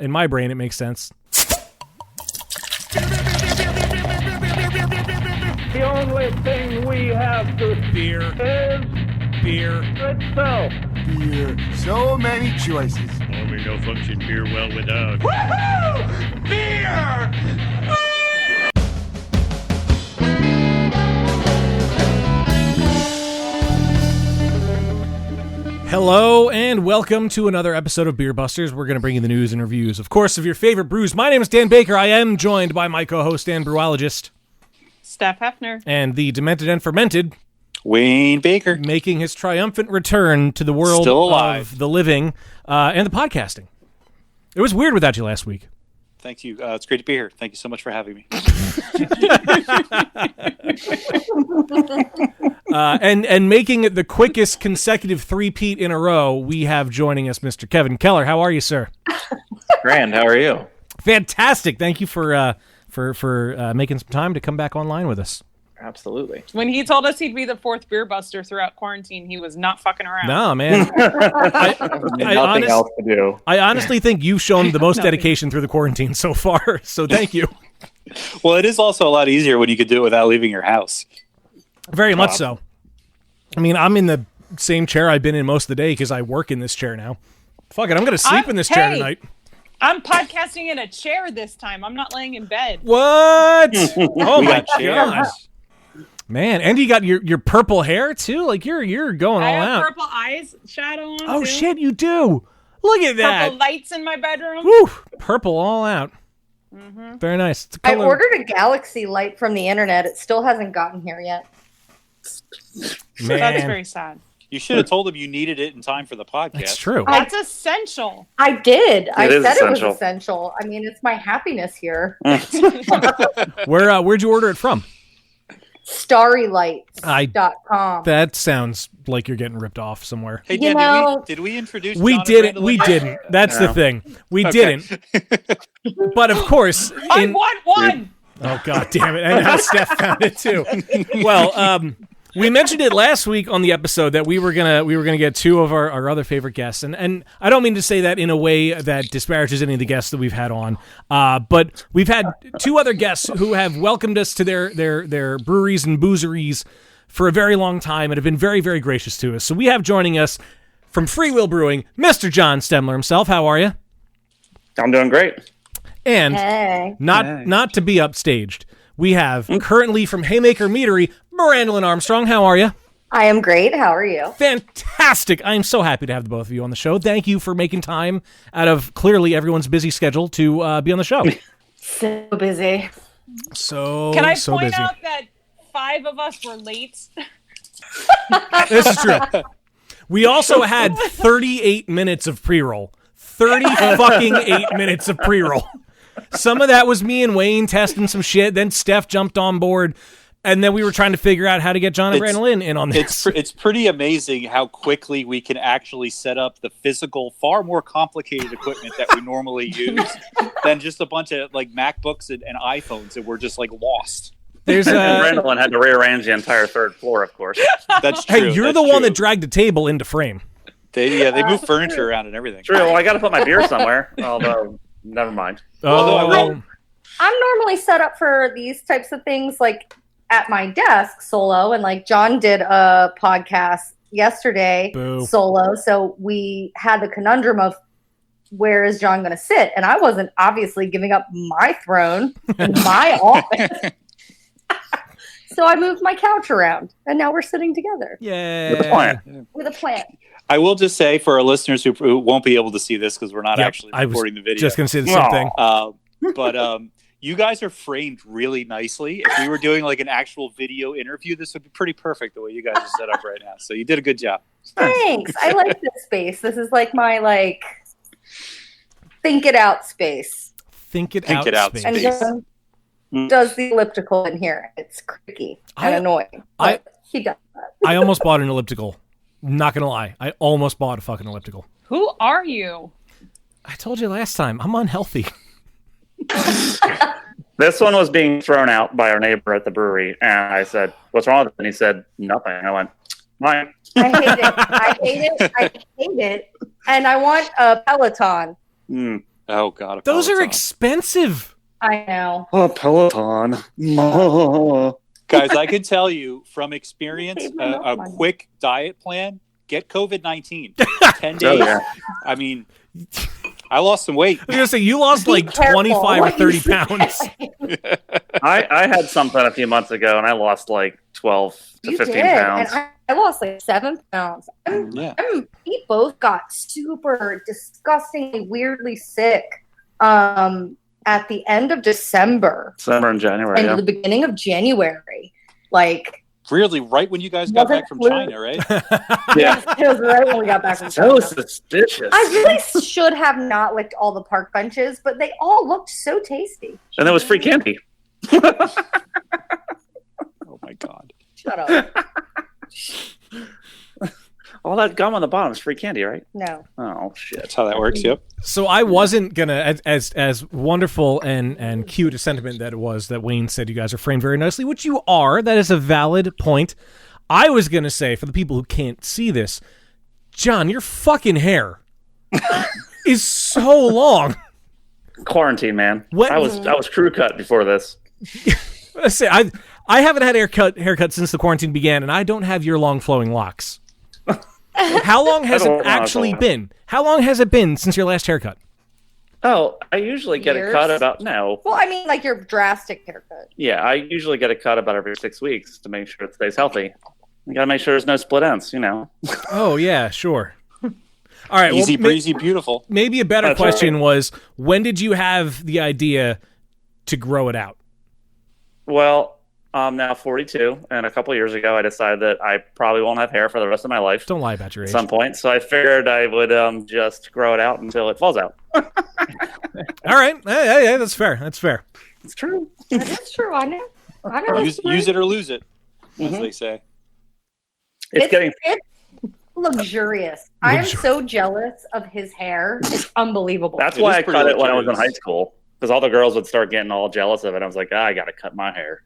in my brain, it makes sense. The only thing we have to Beer. is Beer. itself. Beer. So many choices. Only no function beer well without. Woohoo! Beer! Hello and welcome to another episode of Beer Busters. We're going to bring you the news and reviews, of course, of your favorite brews. My name is Dan Baker. I am joined by my co-host and brewologist, Steph Hefner, and the demented and fermented Wayne Baker, making his triumphant return to the world of the living and the podcasting. It was weird without you last week. Thank you. It's great to be here. Thank you so much for having me. And making it the quickest consecutive three-peat in a row, we have joining us Mr. Kevin Keller. How are you, sir? Grand. How are you? Fantastic. Thank you for making some time to come back online with us. Absolutely. when he told us he'd be the fourth beer buster throughout quarantine, he was not fucking around. No, man. Nothing else to do. I honestly think you've shown the most dedication through the quarantine so far, so thank you. Well, it is also a lot easier when you could do it without leaving your house. Very much so. I mean, I'm in the same chair I've been in most of the day because I work in this chair now. Fuck it, I'm going to sleep in this chair tonight. I'm podcasting in a chair this time. I'm not laying in bed. What? Oh my chairs. God. Man, and you got your purple hair too? Like you're going I all have out. purple eyes shadow on Oh too. shit, you do. Look at that. Purple lights in my bedroom. Woo, purple all out. Mm-hmm. Very nice. It's a I color. ordered a galaxy light from the internet. It still hasn't gotten here yet. Man, That's very sad. You should have told him you needed it in time for the podcast. that's true. That's essential. I did. I is said essential. it was essential. I mean, it's my happiness here. Where'd you order it from? Starrylights.com. That sounds like you're getting ripped off somewhere. Hey, You Dan, know- did we introduce We John and didn't. Brandon We yet? didn't. That's the No. thing. We Okay. didn't. But of course, I want one. oh god damn it! And now Steph found it too. Well, we mentioned it last week on the episode that we were gonna get two of our other favorite guests, and I don't mean to say that in a way that disparages any of the guests that we've had on, but we've had two other guests who have welcomed us to their breweries and boozeries for a very long time and have been very, very gracious to us. So we have joining us from Free Will Brewing, Mr. John Stemler himself. How are you? I'm doing great. And Hey. not to be upstaged, we have currently from Haymaker Meadery, Johndalynn Armstrong. How are you? I am great. How are you? Fantastic. I am so happy to have the both of you on the show. Thank you for making time out of clearly everyone's busy schedule to be on the show. So busy. Can I so point busy. out that 5 of us were late? This is true. We also had 38 minutes of pre-roll. 8 minutes of pre-roll. Some of that was me and Wayne testing some shit. Then Steph jumped on board. And then we were trying to figure out how to get John and Brandon in on this. It's pretty amazing how quickly we can actually set up the physical, far more complicated equipment that we normally use than just a bunch of like MacBooks and iPhones that we're just like lost. There's And Brandon had to rearrange the entire third floor, of course. That's true. Hey, you're That's the one true. that dragged the table into frame. They move furniture around and everything. True. Well, I got to put my beer somewhere. Although, never mind. Although I will- I'm normally set up for these types of things like at my desk solo, and like John did a podcast yesterday Boo. solo, so we had the conundrum of where is John going to sit, and I wasn't obviously giving up my throne in my office. So I moved my couch around, and now we're sitting together Yeah. With a plan. with a plan. I will just say for our listeners who won't be able to see this because we're not Yep, actually I was recording the video. Just going to say the same thing. But you guys are framed really nicely. If we were doing like an actual video interview, this would be pretty perfect the way you guys are set up right now. So you did a good job. Thanks. I like this space. This is like my think it out space. Think it Think out. it out space. And Space. John does the elliptical in here. It's creaky and annoying. But he does that. I almost bought an elliptical. Not going to lie. I almost bought a fucking elliptical. Who are you? I told you last time. I'm unhealthy. This one was being thrown out by our neighbor at the brewery, and I said, "What's wrong with it?" And he said, "Nothing." And I went, "Fine." I hate it. I hate it. I hate it. And I want a Peloton. Oh God, Those are Peloton. expensive. I know. Oh, Peloton. Guys, I can tell you from experience, Save enough a money. quick diet plan. Get COVID-19. 10 days. Oh, yeah. I mean, I lost some weight. I was gonna say you lost Be like careful 25 or what you 30 say. pounds. I had something a few months ago, and I lost like 12 to You 15 did, pounds. and I lost like 7 pounds. Yeah. We both got super disgustingly, weirdly sick at the end of December December and January, and yeah. the beginning of January. Like, Really, right when you guys got Wasn't back from flu- China, right? Yeah. it was right when we got back from So China. suspicious. I really should have not licked all the park benches, but they all looked so tasty. And there was free candy. Oh my God. Shut up. All that gum on the bottom is free candy, right? No. Oh, shit. That's how that works. Yep. So I wasn't gonna, as wonderful and cute a sentiment that it was that Wayne said you guys are framed very nicely, which you are. That is a valid point. I was gonna say, for the people who can't see this, John, your fucking hair is so long. Quarantine, man. What- I was crew cut before this. Let's say I haven't had a haircut since the quarantine began, and I don't have your long flowing locks. How long has it actually been? How long has it been since your last haircut? Oh, I usually get Years? a cut about no. Well, I mean, like your drastic haircut. Yeah, I usually get a cut about every 6 weeks to make sure it stays healthy. You gotta make sure there's no split ends, you know. Oh yeah, sure. All right, Easy well, breezy, beautiful. maybe a better That's question right. was, when did you have the idea to grow it out? Well, I'm now 42, and a couple years ago, I decided that I probably won't have hair for the rest of my life Don't lie about your at age. some point. So I figured I would just grow it out until it falls out. All right, hey, that's fair. That's fair. It's true. That's true. I know. I know. Use it or lose it, as Mhm. they say. It's getting. It's luxurious. I am so jealous of his hair. It's unbelievable. That's It why is I pretty cut it when I was in luxurious. high school, because all the girls would start getting all jealous of it. I was like, I gotta cut my hair.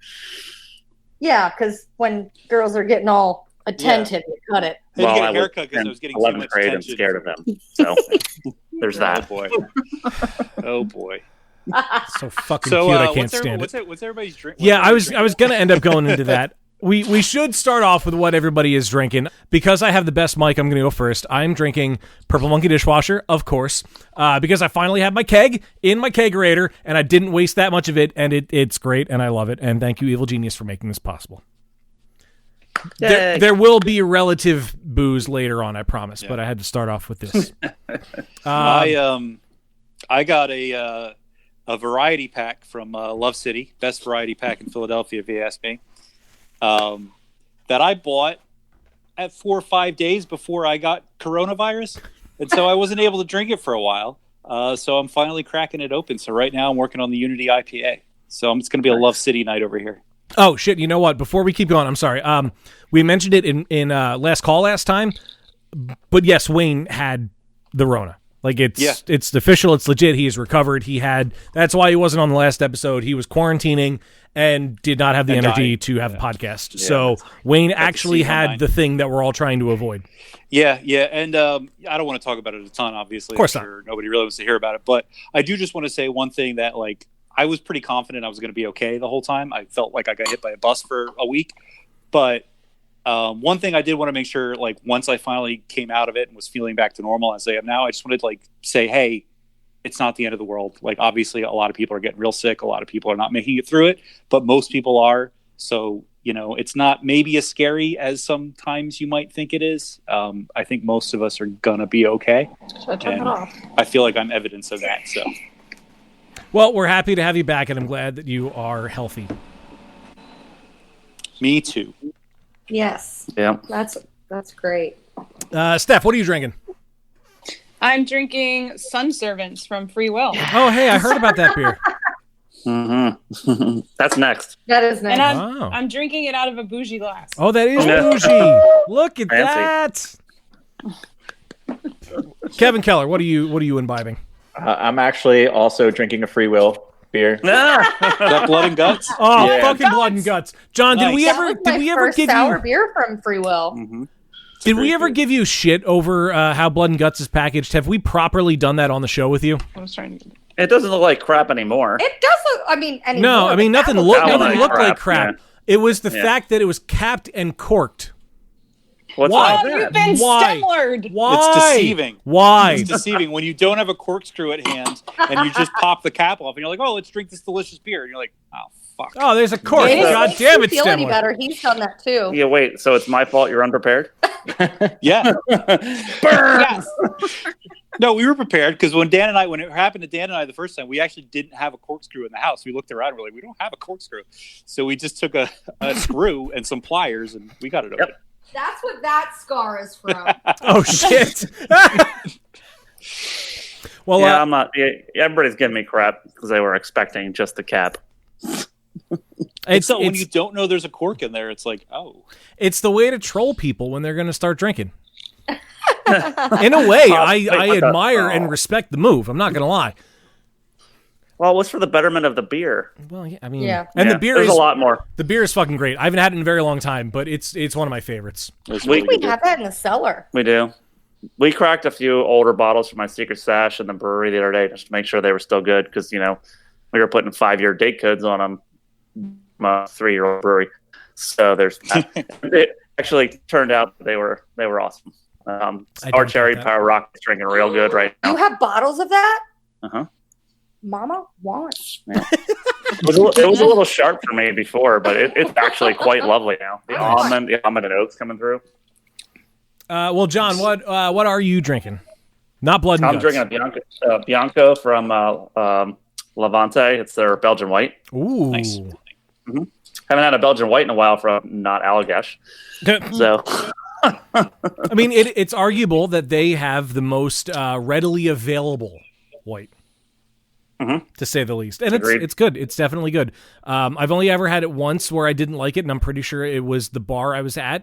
Yeah, because when girls are getting all attentive, you cut it. I had to get a was haircut because I in was getting too 11th much grade and attention. scared of them. So there's Oh that. boy. Oh boy. So fucking So cute. I can't what's stand it. what's everybody's drink? Yeah, I was gonna end up going into that. We should start off with what everybody is drinking. Because I have the best mic, I'm going to go first. I'm drinking Purple Monkey Dishwasher, of course, because I finally have my keg in my kegerator, and I didn't waste that much of it, and it's great, and I love it. And thank you, Evil Genius, for making this possible. There will be relative booze later on, I promise, but I had to start off with this. I got a variety pack from Love City, best variety pack in Philadelphia, if you ask me. That I bought at 4 or 5 days before I got coronavirus, and so I wasn't able to drink it for a while. So I'm finally cracking it open. So right now I'm working on the Unity IPA. So it's going to be a Love City night over here. Oh shit! You know what? Before we keep going, I'm sorry. We mentioned it in last call last time, but yes, Wayne had the Rona. Like it's official. It's legit. He is recovered. That's why he wasn't on the last episode. He was quarantining and did not have the energy to have a podcast. Yeah, so Wayne actually scene had online. the thing that we're all trying to avoid. Yeah, and I don't want to talk about it a ton, obviously. Of course I'm sure nobody really wants to hear about it. But I do just want to say one thing that, like, I was pretty confident I was going to be okay the whole time. I felt like I got hit by a bus for a week. But one thing I did want to make sure, like, once I finally came out of it and was feeling back to normal as I am now, I just wanted to, like, say, hey, it's not the end of the world. Like, obviously, a lot of people are getting real sick. A lot of people are not making it through it. But most people are. So, it's not maybe as scary as sometimes you might think it is. I think most of us are going to be okay. Should I turn it off? I feel like I'm evidence of that. So, Well, we're happy to have you back, and I'm glad that you are healthy. me too. Yes. Yeah. That's great. Steph, what are you drinking? I'm drinking Sun Servants from Free Will. Oh, hey, I heard about that beer. Mm-hmm. That's next. That is nice. And Wow. I'm drinking it out of a bougie glass. Oh, that is Yeah. bougie. Look at Fancy. that. Kevin Keller, what are you imbibing? I'm actually also drinking a Free Will beer. Is that blood and guts? Oh, Yeah. fucking blood and guts. John, did Nice. we That ever was my did we ever first give sour you beer from Free Will? Mm-hmm. Did we ever give you shit over how Blood and Guts is packaged? Have we properly done that on the show with you? I was trying to get It doesn't look like crap anymore. It does look. I mean, anymore, No, I mean but nothing that looked like like crap, crap. yeah. It was the Yeah. fact that it was capped and corked. What's Why? wrong Oh, with you've that? been Why? Stemlered. Why? It's deceiving. Why? It's deceiving when you don't have a corkscrew at hand and you just pop the cap off and you're like, oh, let's drink this delicious beer. And you're like, oh, fuck. Oh, there's a cork. It God makes damn you it, feel any Stemler. better? He's done that too. Yeah, wait. So it's my fault you're unprepared? Yeah. Yes. No, we were prepared because when it happened to Dan and I the first time, we actually didn't have a corkscrew in the house. We looked around and we're like, we don't have a corkscrew. So we just took a screw and some pliers and we got it open. That's what that scar is from. Oh shit. Well, Yeah, I'm not. Yeah, everybody's giving me crap because they were expecting just the cap. it's So when it's, you don't know there's a cork in there, it's like, oh. it's the way to troll people when they're going to start drinking. In a way, I admire and respect the move. I'm not going to lie. Well, it was for the betterment of the beer. Well, yeah, I mean, Yeah. and Yeah, the beer there's is a lot more. The beer is fucking great. I haven't had it in a very long time, but it's one of my favorites. It's We- really We good. have that in the cellar. We do. We cracked a fefew older bottles from my secret stash in the brewery the other day just to make sure they were still good because, we were putting 5-year date codes on them, my 3-year-old brewery. So there's it actually turned out that they were awesome. Sour Cherry that. Power Rock is drinking real good right You now. have bottles of that? Uh-huh. Mama wants. It was a little sharp for me before, but it's actually quite lovely now. The almond and oaks coming through. Well, John, what are you drinking? Not Blood and I'm Guts. drinking a Bianco from Levante. It's their Belgian white. Ooh. Nice. Haven't had a Belgian white in a while from not Allagash. So I mean, it's arguable that they have the most readily available white, to say the least. And Agreed. it's good. It's definitely good. I've only ever had it once where I didn't like it, and I'm pretty sure it was the bar I was at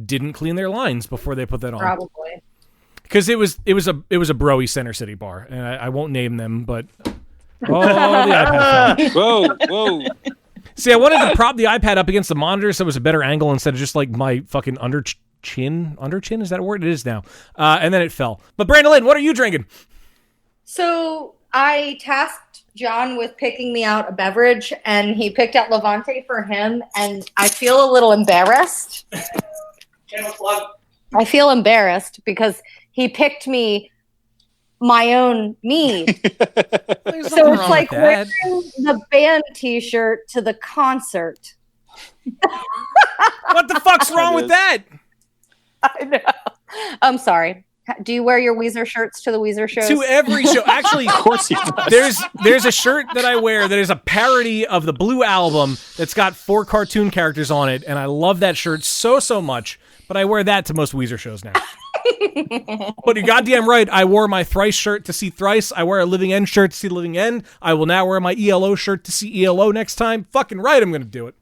didn't clean their lines before they put that on. Probably. Because it was a broy Center City bar, and I won't name them, but the iPad fell. Whoa. See, I wanted to prop the iPad up against the monitor so it was a better angle instead of just like my fucking under chin. Is that a word? It is now. And then it fell. But Brandolyn, what are you drinking? So I tasked John with picking me out a beverage, and he picked out Levante for him, and I feel a little embarrassed. I feel embarrassed because he picked me my own mead. There's So nothing it's wrong like with wearing that. the band t-shirt to the concert. What the fuck's wrong with that? I know. I'm sorry. Do you wear your Weezer shirts to the Weezer shows? To every show. Actually, Of course you do. there's a shirt that I wear that is a parody of the Blue Album that's got 4 cartoon characters on it, and I love that shirt so much, but I wear that to most Weezer shows now. But you're goddamn right, I wore my Thrice shirt to see Thrice, I wear a Living End shirt to see Living End, I will now wear my ELO shirt to see ELO next time. Fucking right, I'm gonna do it.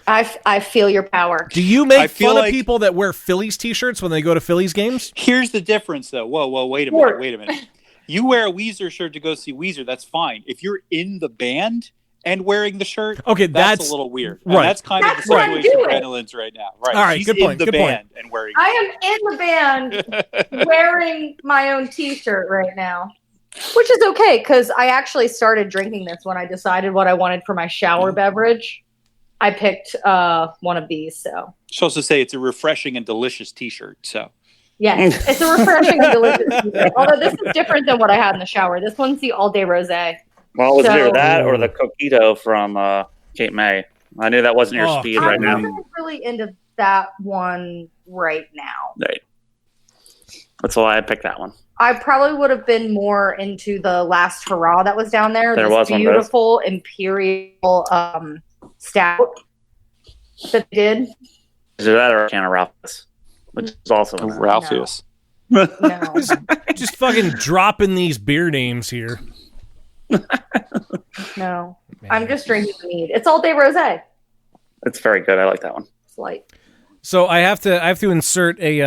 I feel your power. Do you I make feel fun of like- people that wear Phillies t-shirts when they go to Phillies games? Here's the difference, though. Whoa, wait a minute. You wear a Weezer shirt to go see Weezer, that's fine. If you're in the band and wearing the shirt, Okay, that's that's a little weird. right. And that's kind That's of the what I'm situation doing. Brandolyn's right now. Right. All right, She's good in point, the good point. band and wearing I am in the band wearing my own t-shirt right now. Which is okay, because I actually started drinking this when I decided what I wanted for my shower beverage. I picked one of these, so. She'll also say it's a refreshing and delicious T-shirt. So Yes, it's a refreshing and delicious t-shirt. Although this is different than what I had in the shower. This one's the all-day rosé. well, it was So- either that or the Coquito from Cape May. I knew that wasn't your Oh, speed right I'm now. not really into that one right now. Right. That's why I picked that one. I probably would have been more into the last hurrah that was down there. There this was one of those. beautiful imperial stout that they did. Either that or a can of Ralph's, which is also in there. Ralphius. No. Just fucking dropping these beer names here. No. I'm just drinking mead. It's all day rosé. It's very good. I like that one. It's light. So I have to insert a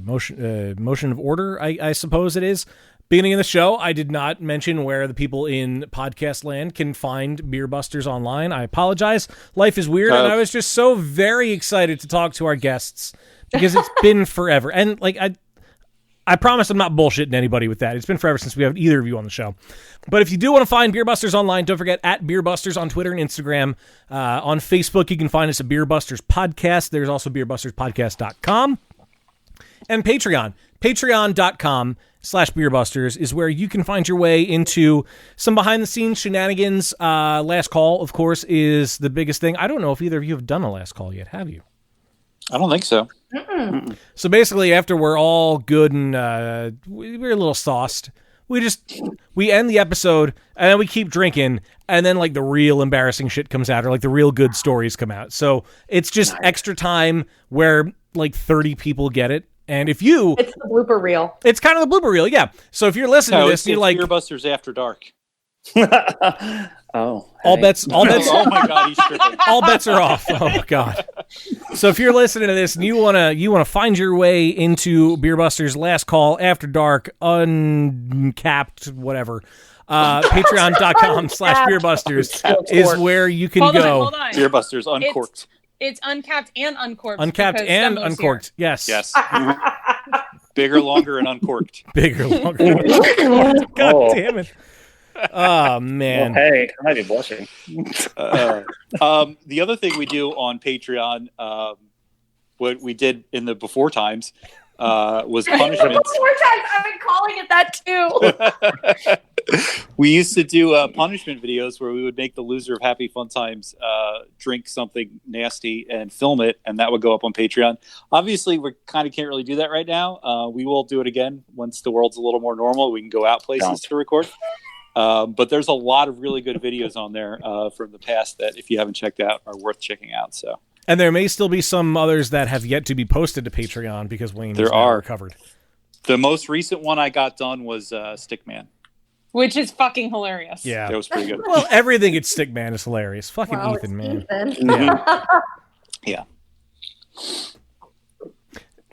motion of order. I suppose it is. Beginning of the show, I did not mention where the people in podcast land can find Beer Busters online. I apologize. Life is weird, and I was just so very excited to talk to our guests because it's been forever. And like I promise I'm not bullshitting anybody with that. It's been forever since we have either of you on the show. But if you do want to find Beer Busters online, don't forget at Beer Busters on Twitter and Instagram. On Facebook, you can find us at Beer Busters Podcast. There's also beerbusterspodcast.com. And Patreon. Patreon.com/BeerBusters is where you can find your way into some behind-the-scenes shenanigans. Last Call, of course, is the biggest thing. I don't know if either of you have done a Last Call yet, have you? I don't think so. So basically, after we're all good and we're a little sauced, we end the episode and then we keep drinking, and then like the real embarrassing shit comes out, or like the real good stories come out. So it's just extra time where like 30 people get it. And if you... It's the blooper reel. It's kind of the blooper reel, yeah. So if you're listening to this, it's you're like... Beer Busters After Dark. All bets... Oh my God, he's tripping. All bets are off. Oh my God. So if you're listening to this and you wanna find your way into Beer Busters Last Call After Dark, uncapped, whatever, patreon.com/beerbusters is where you can go. Hold on. Beer Busters Uncorked. It's uncapped and uncorked. Uncapped because and Stumbo's uncorked. here. Yes. Bigger, longer, and uncorked. Bigger, longer. God damn it. Oh, man. Well, hey, I might be blushing. The other thing we do on Patreon, what we did in the before times, was punishments. Before times, I've been calling it that too. We used to do punishment videos where we would make the loser of Happy Fun Times drink something nasty and film it, and that would go up on Patreon. Obviously, we kind of can't really do that right now. We will do it again once the world's a little more normal. We can go out places to record. But there's a lot of really good videos on there from the past that, if you haven't checked out, are worth checking out. So, and there may still be some others that have yet to be posted to Patreon because Wayne is now recovered. The most recent one I got done was Stickman. Which is fucking hilarious. Yeah. That was pretty good. Well, everything at Stickman is hilarious. Fucking Ethan, man. Yeah.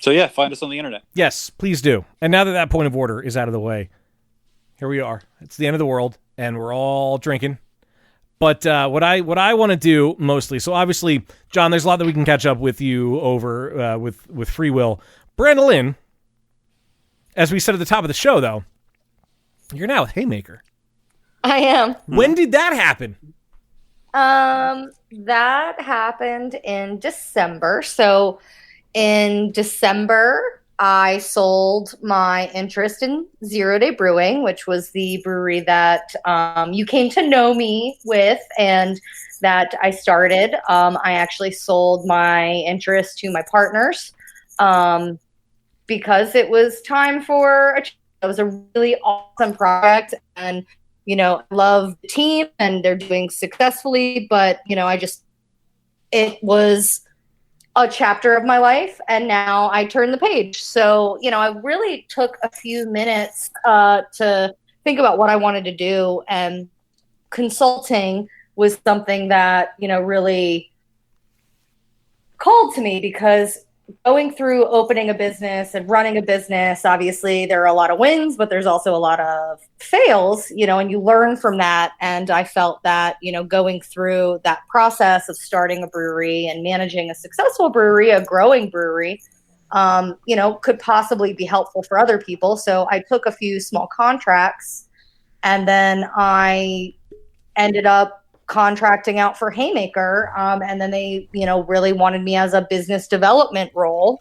So, yeah, find us on the internet. Yes, please do. And now that point of order is out of the way, here we are. It's the end of the world, and we're all drinking. But what I want to do mostly, so obviously, John, there's a lot that we can catch up with you over with Free Will. Johndalynn, as we said at the top of the show, though, you're now with Haymaker. I am. When did that happen? That happened in December. So in December, I sold my interest in 0 Day Brewing, which was the brewery that you came to know me with and that I started. I actually sold my interest to my partners because it was time for it was a really awesome project, and I love the team and they're doing successfully, but it was a chapter of my life, and now I turn the page. So, I really took a few minutes to think about what I wanted to do, and consulting was something that, really called to me, because going through opening a business and running a business, obviously there are a lot of wins, but there's also a lot of fails, and you learn from that. And I felt that, going through that process of starting a brewery and managing a successful brewery, a growing brewery, could possibly be helpful for other people. So I took a few small contracts, and then I ended up contracting out for Haymaker, and then they really wanted me as a business development role,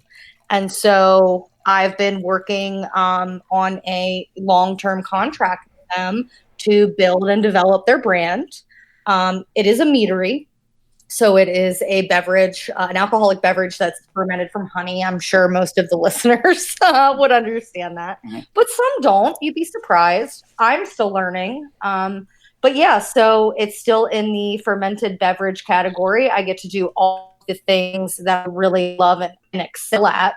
and so I've been working on a long-term contract with them to build and develop their brand. It is a meadery, so it is a beverage, an alcoholic beverage that's fermented from honey. I'm sure most of the listeners would understand that, but some don't. You'd be surprised. I'm still learning. But yeah, so it's still in the fermented beverage category. I get to do all the things that I really love and excel at,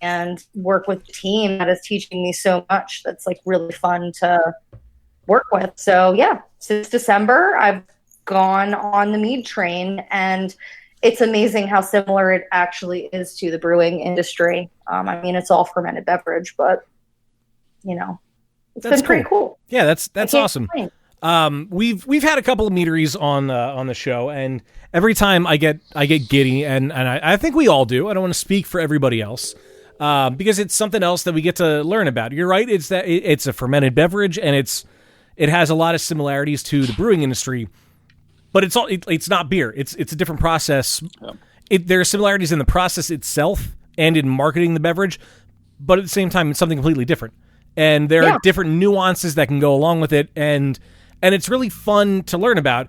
and work with a team that is teaching me so much. That's like really fun to work with. So yeah, since December, I've gone on the mead train, and it's amazing how similar it actually is to the brewing industry. It's all fermented beverage, but it's been pretty cool. Yeah, that's awesome. We've had a couple of meaderies on the show, and every time I get giddy, and I think we all do. I don't want to speak for everybody else, because it's something else that we get to learn about. You're right. It's that it's a fermented beverage, and it has a lot of similarities to the brewing industry, but it's not beer. It's a different process. Yeah. There are similarities in the process itself and in marketing the beverage, but at the same time, it's something completely different. And there are different nuances that can go along with it, and it's really fun to learn about.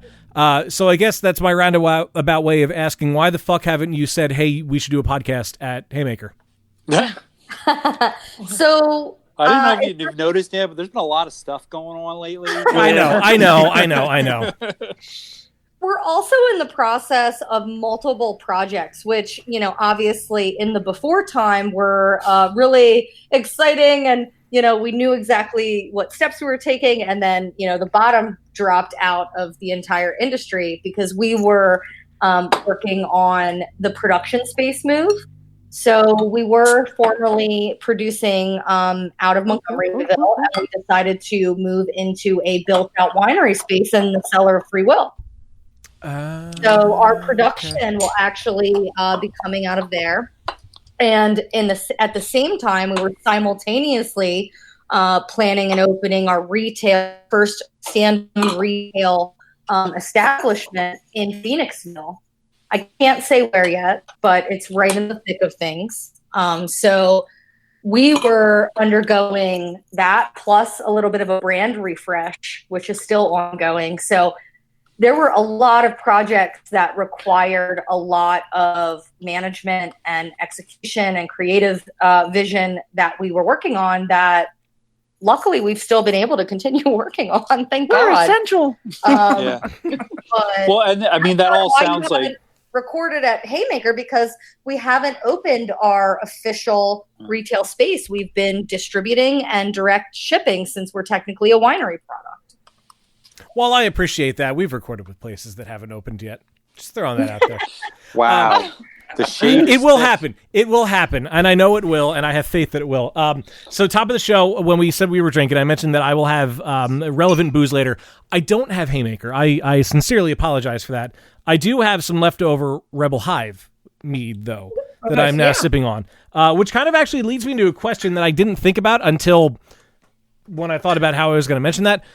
So I guess that's my roundabout way of asking, why the fuck haven't you said, hey, we should do a podcast at Haymaker? So I don't know if you've noticed yet, but there's been a lot of stuff going on lately. I know. We're also in the process of multiple projects, which, obviously in the before time were really exciting, and, we knew exactly what steps we were taking. And then, the bottom dropped out of the entire industry because we were working on the production space move. So we were formerly producing out of Montgomeryville, and we decided to move into a built-out winery space in the cellar of Free Will. So our production will actually be coming out of there. And at the same time, we were simultaneously planning and opening our first stand-alone retail establishment in Phoenixville. I can't say where yet, but it's right in the thick of things. So we were undergoing that, plus a little bit of a brand refresh, which is still ongoing. So there were a lot of projects that required a lot of management and execution and creative vision that we were working on that luckily we've still been able to continue working on. Thank God. We're essential. Well, and I mean, that all sounds like recorded at Haymaker because we haven't opened our official retail space. We've been distributing and direct shipping since we're technically a winery product. Well, I appreciate that. We've recorded with places that haven't opened yet. Just throwing that out there. Wow. It will happen. It will happen. And I know it will, and I have faith that it will. So top of the show, when we said we were drinking, I mentioned that I will have relevant booze later. I don't have Haymaker. I sincerely apologize for that. I do have some leftover Rebel Hive mead, though, that I'm now sipping on, which kind of actually leads me to a question that I didn't think about until when I thought about how I was going to mention that.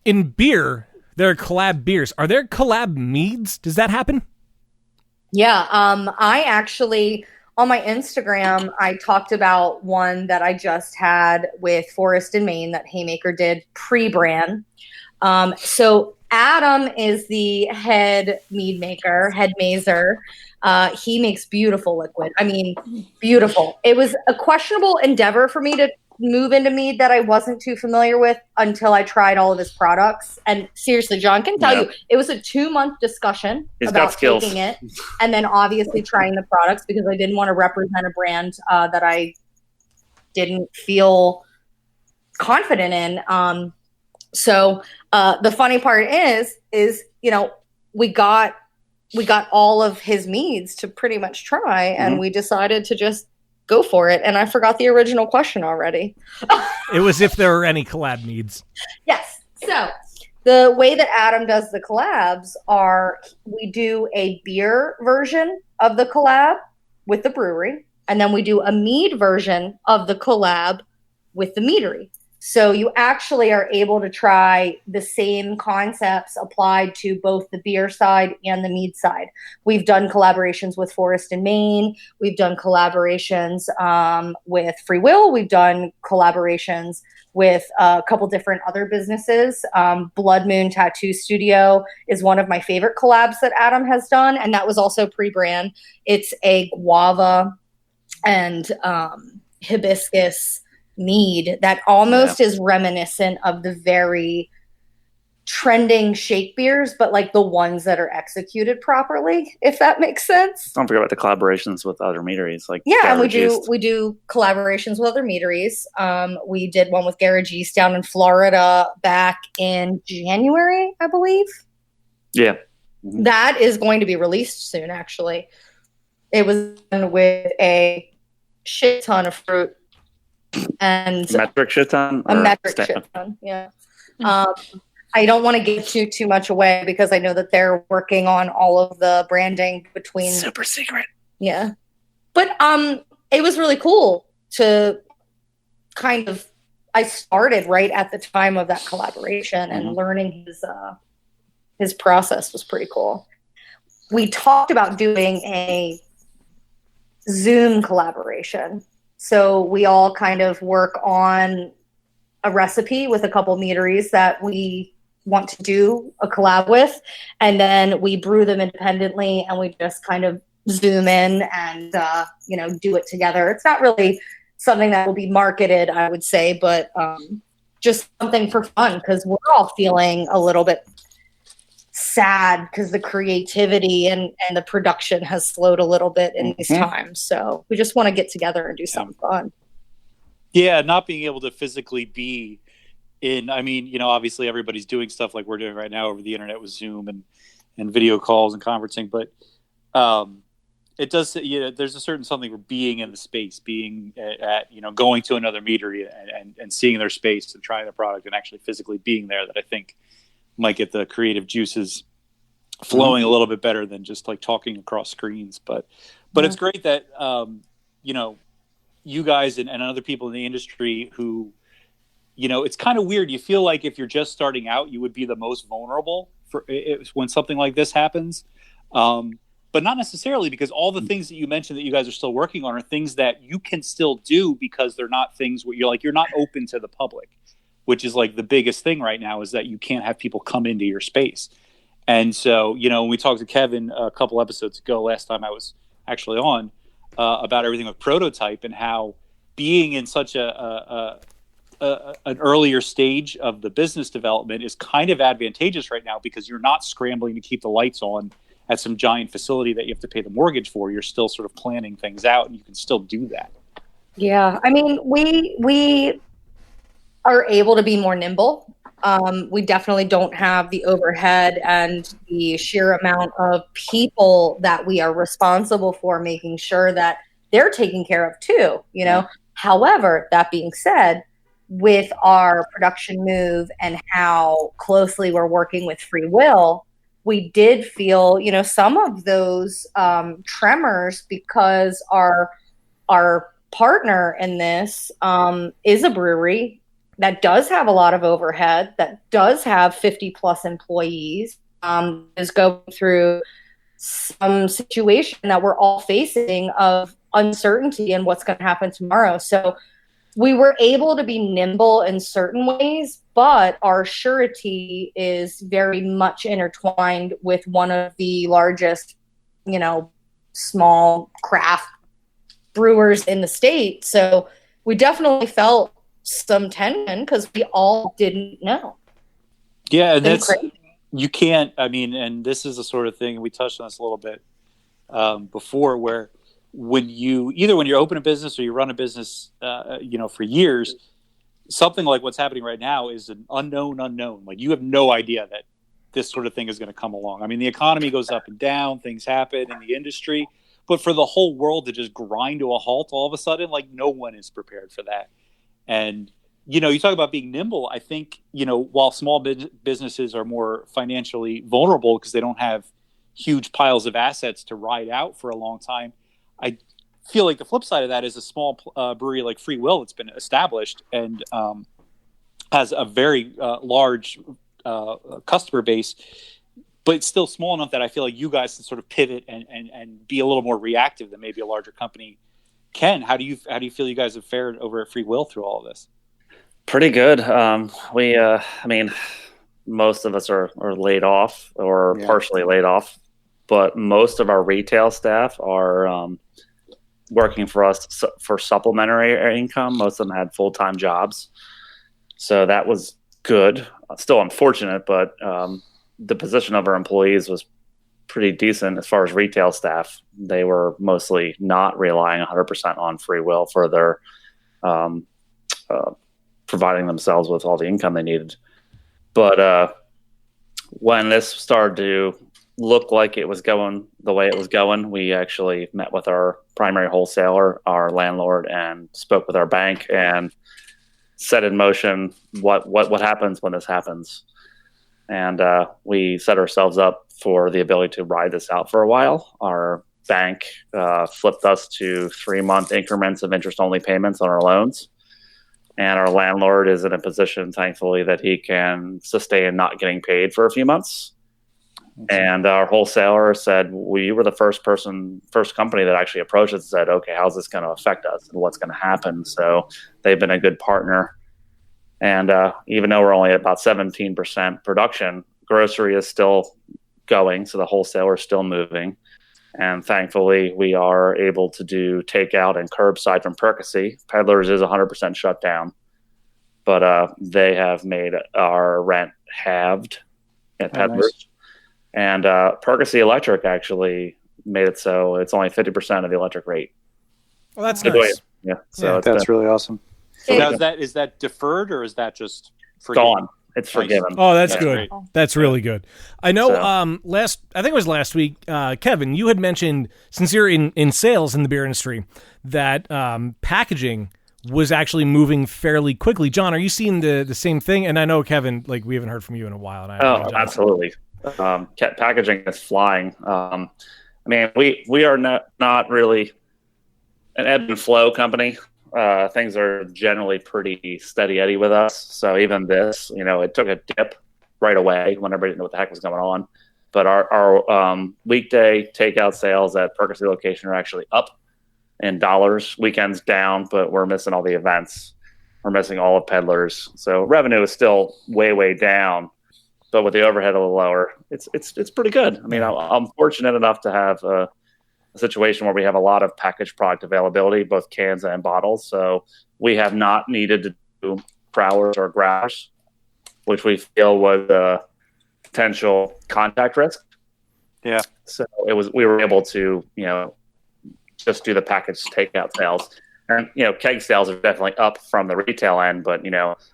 In beer, there are collab beers. Are there collab meads? Does that happen? Yeah. I actually, on my Instagram, I talked about one that I just had with Forest and Maine that Haymaker did pre-brand. So Adam is the head mead maker, head mazer. He makes beautiful liquid. I mean, beautiful. It was a questionable endeavor for me to move into mead that I wasn't too familiar with until I tried all of his products. And seriously, John can tell you, it was a 2-month discussion about taking it and then obviously trying the products because I didn't want to represent a brand that I didn't feel confident in. So the funny part is, we got all of his meads to pretty much try, and we decided to just go for it. And I forgot the original question already. It was if there were any collab meads. Yes. So the way that Adam does the collabs are we do a beer version of the collab with the brewery, and then we do a mead version of the collab with the meadery. So you actually are able to try the same concepts applied to both the beer side and the mead side. We've done collaborations with Forest and Maine. We've done collaborations with Free Will. We've done collaborations with a couple different other businesses. Blood Moon Tattoo Studio is one of my favorite collabs that Adam has done, and that was also pre-brand. It's a guava and hibiscus mead that almost is reminiscent of the very trending shake beers, but like the ones that are executed properly, if that makes sense. Don't forget about the collaborations with other meaderies, like and we do collaborations with other meaderies. We did one with Garage East down in Florida back in January, I believe. Yeah, that is going to be released soon. Actually, it was done with a shit ton of fruit. And metric shit ton? A metric shit ton, yeah. I don't want to give too much away because I know that they're working on all of the branding between. Super secret. Yeah. But it was really cool to kind of, I started right at the time of that collaboration, and learning his process was pretty cool. We talked about doing a Zoom collaboration. So we all kind of work on a recipe with a couple meaderies that we want to do a collab with, and then we brew them independently, and we just kind of Zoom in and do it together. It's not really something that will be marketed, I would say, but just something for fun, because we're all feeling a little bit sad because the creativity and the production has slowed a little bit in these times. So we just want to get together and do something fun. Yeah, not being able to physically be in, I mean, obviously everybody's doing stuff like we're doing right now over the internet with Zoom and video calls and conferencing, but it does, there's a certain something for being in the space, being at going to another meadery and seeing their space and trying the product and actually physically being there, that I think might get the creative juices flowing a little bit better than just like talking across screens. But it's great that, you guys and other people in the industry who, it's kind of weird. You feel like if you're just starting out, you would be the most vulnerable when something like this happens. But not necessarily, because all the things that you mentioned that you guys are still working on are things that you can still do, because they're not things where you're not open to the public, which is like the biggest thing right now, is that you can't have people come into your space. And so, when we talked to Kevin a couple episodes ago, last time I was actually on, about everything with Prototype and how being in such an earlier stage of the business development is kind of advantageous right now, because you're not scrambling to keep the lights on at some giant facility that you have to pay the mortgage for. You're still sort of planning things out, and you can still do that. Yeah. I mean, we are able to be more nimble. We definitely don't have the overhead and the sheer amount of people that we are responsible for making sure that they're taken care of too, However, that being said, with our production move and how closely we're working with Free Will, we did feel, some of those tremors, because our partner in this is a brewery that does have a lot of overhead, that does have 50 plus employees, is going through some situation that we're all facing of uncertainty and what's going to happen tomorrow. So we were able to be nimble in certain ways, but our surety is very much intertwined with one of the largest, small craft brewers in the state. So we definitely felt some tension because we all didn't know. Yeah, and that's crazy. You can't, and this is the sort of thing, we touched on this a little bit before, where when you open a business or you run a business, for years, something like what's happening right now is an unknown. Like, you have no idea that this sort of thing is going to come along. I mean, the economy goes up and down, things happen in the industry, but for the whole world to just grind to a halt all of a sudden, like, no one is prepared for that. And, you talk about being nimble. I think, while small businesses are more financially vulnerable because they don't have huge piles of assets to ride out for a long time, I feel like the flip side of that is a small brewery like Free Will that's been established and has a very large customer base, but it's still small enough that I feel like you guys can sort of pivot and be a little more reactive than maybe a larger company can. How do you feel you guys have fared over at Free Will through all of this? Pretty good. Most of us are laid off or partially laid off, but most of our retail staff are working for us for supplementary income. Most of them had full-time jobs. So that was good. Still unfortunate, but the position of our employees was pretty decent as far as retail staff. They were mostly not relying 100% on Free Will for their providing themselves with all the income they needed. But when this started to look like it was going the way it was going, we actually met with our primary wholesaler, our landlord, and spoke with our bank and set in motion what happens when this happens. And we set ourselves up for the ability to ride this out for a while. Our bank flipped us to 3-month increments of interest-only payments on our loans. And our landlord is in a position, thankfully, that he can sustain not getting paid for a few months. And our wholesaler said, we were the first company that actually approached us and said, okay, how's this going to affect us and what's going to happen? So they've been a good partner. And even though we're only at about 17% production, grocery is still going. So the wholesaler is still moving. And thankfully, we are able to do takeout and curbside from Percy. Peddlers is 100% shut down. But they have made our rent halved at Peddlers. Nice. And Percy Electric actually made it so it's only 50% of the electric rate. Well, that's nice. Yeah, so that's really awesome. So now, is that deferred or is that just forgiven? Gone? It's forgiven. Oh, that's good. Great. That's really good. I know. So. I think it was last week, Kevin, you had mentioned, since you're in sales in the beer industry, that packaging was actually moving fairly quickly. John, are you seeing the same thing? And I know, Kevin, like we haven't heard from you in a while. And absolutely. Packaging is flying. I mean, we are not really an ebb and flow company. Things are generally pretty steady Eddie with us. So even this, it took a dip right away when everybody didn't know what the heck was going on. But our weekday takeout sales at Percy location are actually up in dollars. Weekends down, but we're missing all the events. We're missing all of Peddlers. So revenue is still way down. But with the overhead a little lower, it's pretty good. I mean, I'm fortunate enough to have a situation where we have a lot of packaged product availability, both cans and bottles. So we have not needed to do growlers or grabbers, which we feel was a potential contact risk. Yeah. So we were able to, just do the packaged takeout sales. And, keg sales are definitely up from the retail end, but,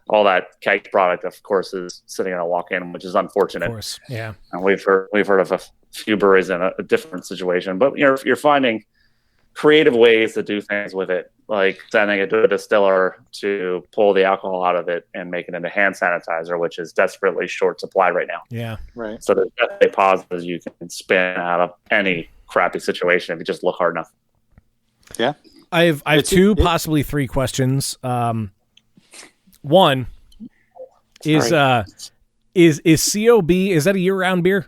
all that keg product, of course, is sitting in a walk-in, which is unfortunate. Of course, yeah. And we've heard of a few breweries in a different situation. But, you're finding creative ways to do things with it, like sending it to a distiller to pull the alcohol out of it and make it into hand sanitizer, which is desperately short supply right now. Yeah, right. So there's definitely positives you can spin out of any crappy situation if you just look hard enough. Yeah. I have two, possibly three questions. One is COB, is that a year-round beer?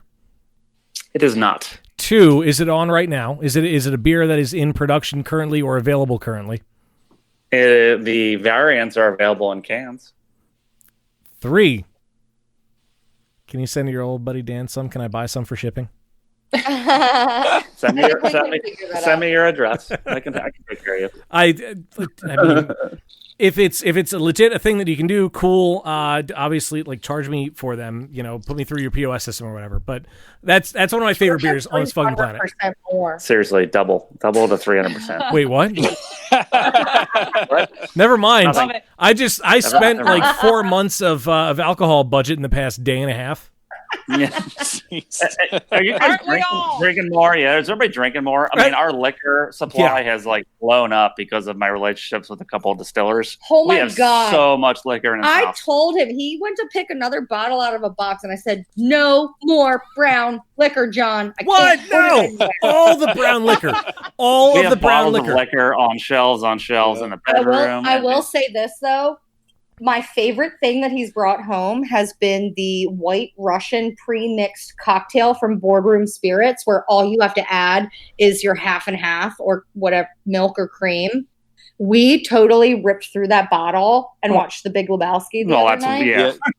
It is not. Two, is it on right now? Is it a beer that is in production currently or available currently? The variants are available in cans. Three, can you send your old buddy Dan some? Can I buy some for shipping? Send me your address. I can take care of you. I mean, if it's a legit thing that you can do, cool. Obviously, like charge me for them. Put me through your POS system or whatever. But that's one of my favorite beers on this fucking planet. More. Seriously, double to 300%. Wait, what? Never mind. I spent like 4 months of alcohol budget in the past day and a half. Yeah. Are you guys drinking more? Yeah, is everybody drinking more? I mean, our liquor supply has blown up because of my relationships with a couple of distillers. Oh my we have God. So much liquor in his house. I told him, he went to pick another bottle out of a box, and I said, "No more brown liquor, John." What? No, all the brown liquor, all of the brown liquor on shelves in the bedroom. I will say this though. My favorite thing that he's brought home has been the White Russian pre-mixed cocktail from Boardroom Spirits, where all you have to add is your half and half or whatever, milk or cream. We totally ripped through that bottle and watched The Big Lebowski the other night.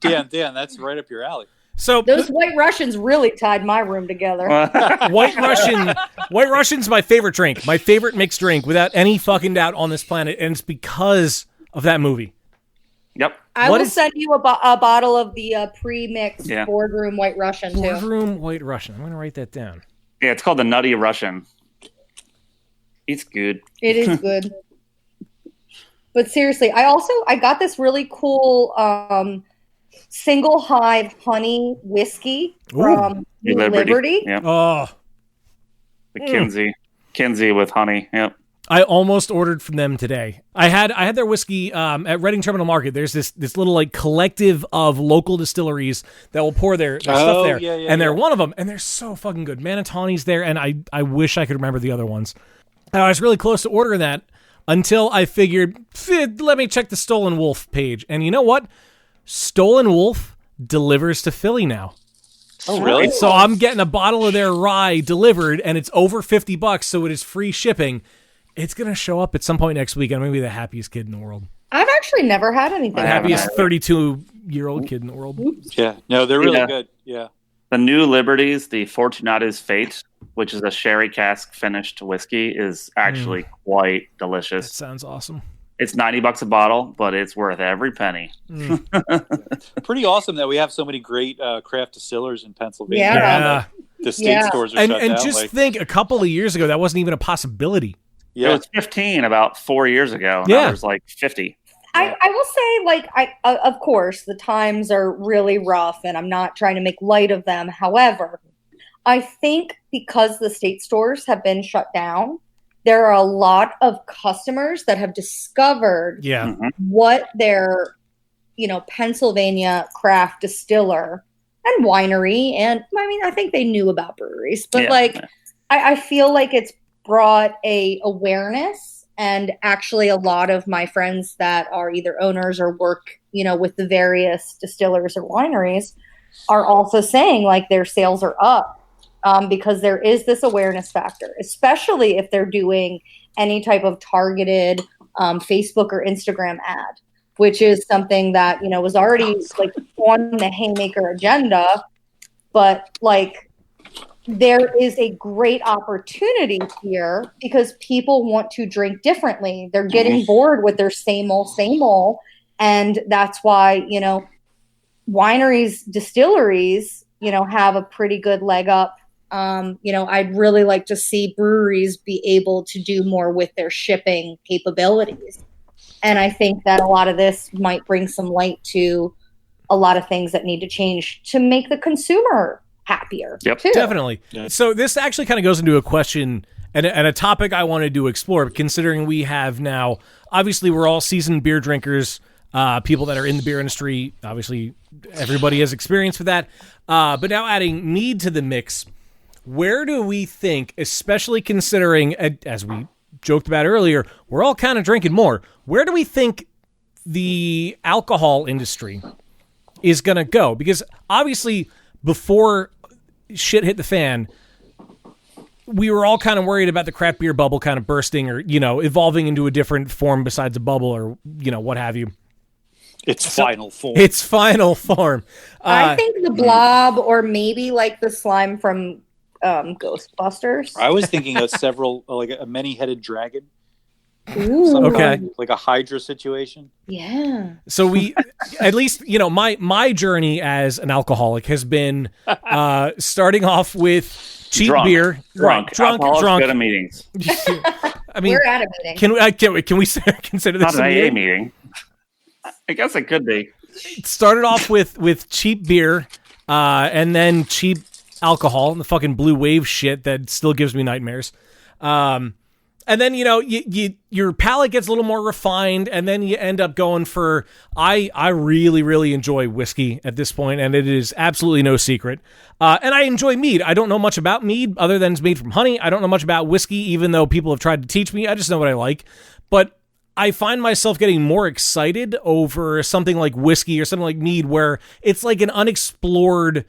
Yeah, Dan, that's right up your alley. So those White Russians really tied my room together. White Russian's my favorite drink, my favorite mixed drink, without any fucking doubt on this planet, and it's because of that movie. Yep. I will send you a bottle of the pre-mixed Boardroom White Russian, too. Boardroom White Russian. I'm going to write that down. Yeah, it's called the Nutty Russian. It's good. It is good. But seriously, I got this really cool single hive honey whiskey from New Liberty. Yep. Oh. The Kinsey with honey. Yep. I almost ordered from them today. I had their whiskey at Reading Terminal Market. There's this little like collective of local distilleries that will pour their stuff there, and they're one of them, and they're so fucking good. Manitani's there, and I wish I could remember the other ones. I was really close to ordering that until I figured, let me check the Stolen Wolf page, and you know what? Stolen Wolf delivers to Philly now. Oh, really? So I'm getting a bottle of their rye delivered, and it's over $50, so it is free shipping. It's going to show up at some point next week. I'm going to be the happiest kid in the world. I've actually never had anything. The happiest 32-year-old kid in the world. Yeah. No, they're really good. Yeah. The New Liberties, the Fortunata's Fate, which is a sherry cask finished whiskey, is actually quite delicious. That sounds awesome. It's $90 a bottle, but it's worth every penny. Pretty awesome that we have so many great craft distillers in Pennsylvania. Yeah. The state stores are shut down. And just think, a couple of years ago, that wasn't even a possibility. Yeah. It was 15 about 4 years ago. Now there's like 50. I will say, of course, the times are really rough, and I'm not trying to make light of them. However, I think because the state stores have been shut down, there are a lot of customers that have discovered what their, Pennsylvania craft distiller and winery, and I think they knew about breweries, but I feel like it's brought a awareness, and actually a lot of my friends that are either owners or work, with the various distillers or wineries are also saying like their sales are up because there is this awareness factor, especially if they're doing any type of targeted Facebook or Instagram ad, which is something that, was already like on the Haymaker agenda, but like, there is a great opportunity here because people want to drink differently. They're getting bored with their same old. And that's why, wineries, distilleries, have a pretty good leg up. I'd really like to see breweries be able to do more with their shipping capabilities. And I think that a lot of this might bring some light to a lot of things that need to change to make the consumer happier. Yep, too. Definitely. Yeah. So this actually kind of goes into a question and a topic I wanted to explore, considering we have now, obviously we're all seasoned beer drinkers, people that are in the beer industry. Obviously everybody has experience with that. But now adding mead to the mix, where do we think, especially considering, as we joked about earlier, we're all kind of drinking more, where do we think the alcohol industry is going to go? Because obviously before shit hit the fan, we were all kind of worried about the craft beer bubble kind of bursting or, evolving into a different form besides a bubble or, what have you. Its final form. I think the blob or maybe like the slime from Ghostbusters. I was thinking of several, like a many-headed dragon. Ooh. Okay. Like a Hydra situation. Yeah. So we, at least, my journey as an alcoholic has been starting off with cheap beer. Drunk. Good at meetings. We're at a meeting. Can we consider this not an AA meeting? I guess it could be. Started off with cheap beer, and then cheap alcohol and the fucking blue wave shit that still gives me nightmares. And then, your palate gets a little more refined, and then you end up going for, I really, really enjoy whiskey at this point, and it is absolutely no secret. And I enjoy mead. I don't know much about mead other than it's made from honey. I don't know much about whiskey, even though people have tried to teach me. I just know what I like. But I find myself getting more excited over something like whiskey or something like mead, where it's like an unexplored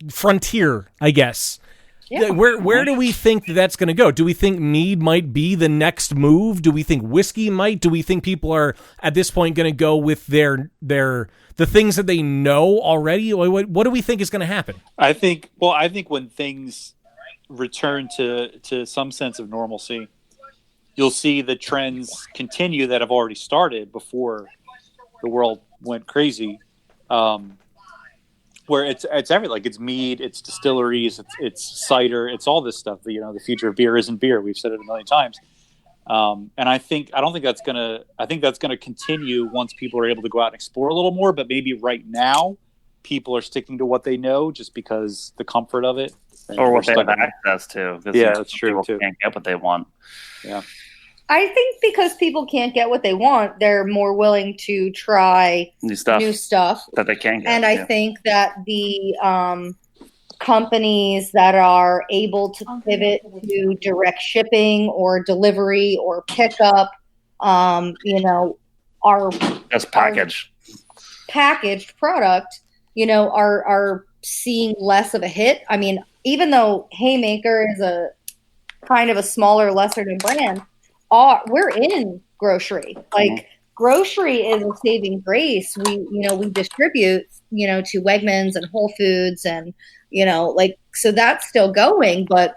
frontier, I guess. Yeah. Where do we think that's going to go? Do we think mead might be the next move? Do we think whiskey might? Do we think people are at this point going to go with the things that they know already? What do we think is going to happen? I think when things return to some sense of normalcy, you'll see the trends continue that have already started before the world went crazy. Where it's everything, like it's mead, it's distilleries, it's cider, it's all this stuff. The future of beer isn't beer. We've said it a million times. And I think that's gonna continue once people are able to go out and explore a little more. But maybe right now, people are sticking to what they know just because the comfort of it, or what they have access to. Yeah, that's true people too. Can't get what they want. Yeah. I think because people can't get what they want, they're more willing to try New stuff that they can get. And I think that the companies that are able to pivot to direct shipping or delivery or pickup, are that's packaged product, are seeing less of a hit. I mean, even though Haymaker is a kind of a smaller, lesser-known brand, we're in grocery. Like, grocery is a saving grace. We distribute, to Wegmans and Whole Foods and, so that's still going. But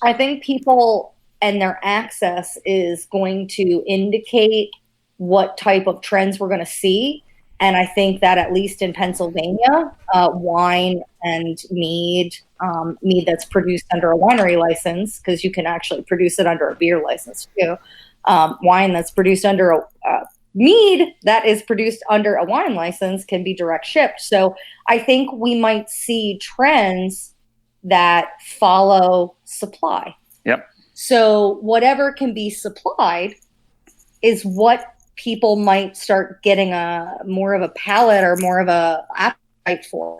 I think people and their access is going to indicate what type of trends we're going to see. And I think that at least in Pennsylvania, wine and mead that's produced under a winery license, because you can actually produce it under a beer license too. Wine that's produced under mead that is produced under a wine license can be direct shipped. So I think we might see trends that follow supply. Yep. So whatever can be supplied is what people might start getting more of a palate or more of a appetite for.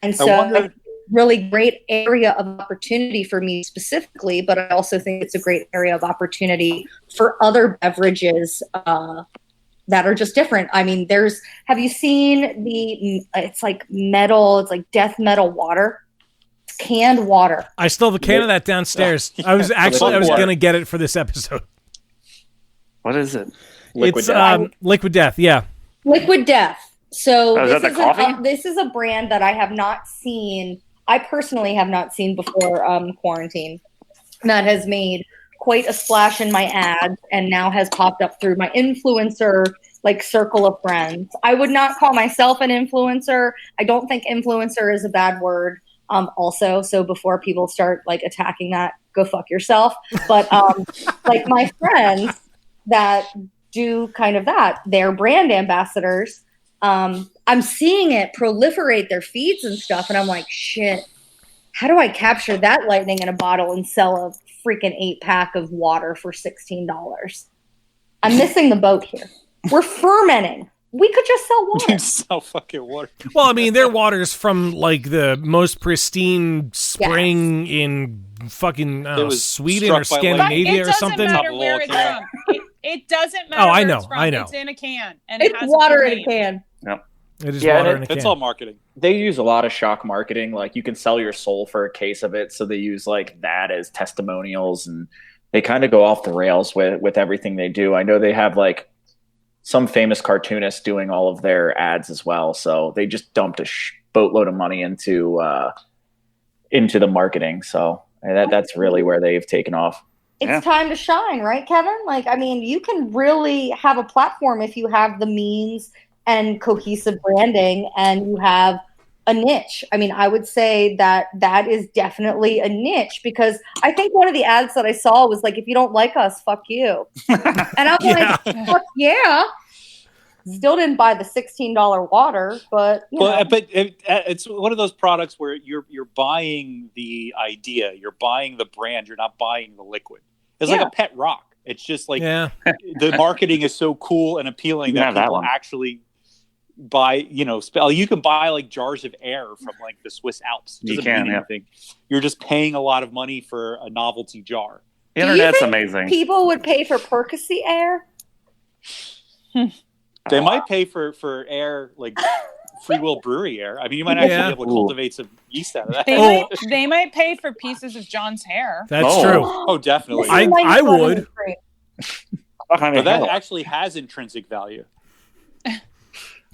And so really great area of opportunity for me specifically, but I also think it's a great area of opportunity for other beverages that are just different. I mean, have you seen it's like death metal water? It's canned water. I still have a can of that downstairs. I was going to get it for this episode. What is it? Liquid Death. Liquid Death, yeah. Liquid Death. So this is a brand that I have not seen. I personally have not seen before quarantine. That has made quite a splash in my ads and now has popped up through my influencer circle of friends. I would not call myself an influencer. I don't think influencer is a bad word. Also, so before people start attacking that, go fuck yourself. But my friends that do kind of that, they're brand ambassadors. I'm seeing it proliferate their feeds and stuff, and I'm like, shit, how do I capture that lightning in a bottle and sell a freaking 8-pack of water for $16? I'm missing the boat here. We're fermenting. We could just sell water. Sell fucking water. Well, I mean, their water's from the most pristine spring in fucking Sweden or Scandinavia or something. It doesn't matter where it's from. It doesn't matter. Oh, I where know. It's from. I know. It's in a can, and it's water in a can. Yep. It is water in a can. It's all marketing. They use a lot of shock marketing. You can sell your soul for a case of it, so they use that as testimonials, and they kind of go off the rails with everything they do. I know they have some famous cartoonists doing all of their ads as well, so they just dumped a boatload of money into the marketing. So that's really where they've taken off. It's time to shine, right, Kevin? You can really have a platform if you have the means and cohesive branding and you have a niche. I mean, I would say that is definitely a niche, because I think one of the ads that I saw was if you don't like us, fuck you. And I'm fuck yeah. Still didn't buy the $16 water, but but it's one of those products where you're buying the idea, you're buying the brand, you're not buying the liquid. It's like a pet rock. It's just the marketing is so cool and appealing that people actually buy. You can buy jars of air from the Swiss Alps. You can. Anything. You're just paying a lot of money for a novelty jar. The internet's amazing. People would pay for Percocet air. They might pay for air Free Will Brewery air. I mean, you might actually be able to cultivate some yeast out of that. They might pay for pieces of John's hair. That's true. Oh, definitely. I would. But that actually has intrinsic value. We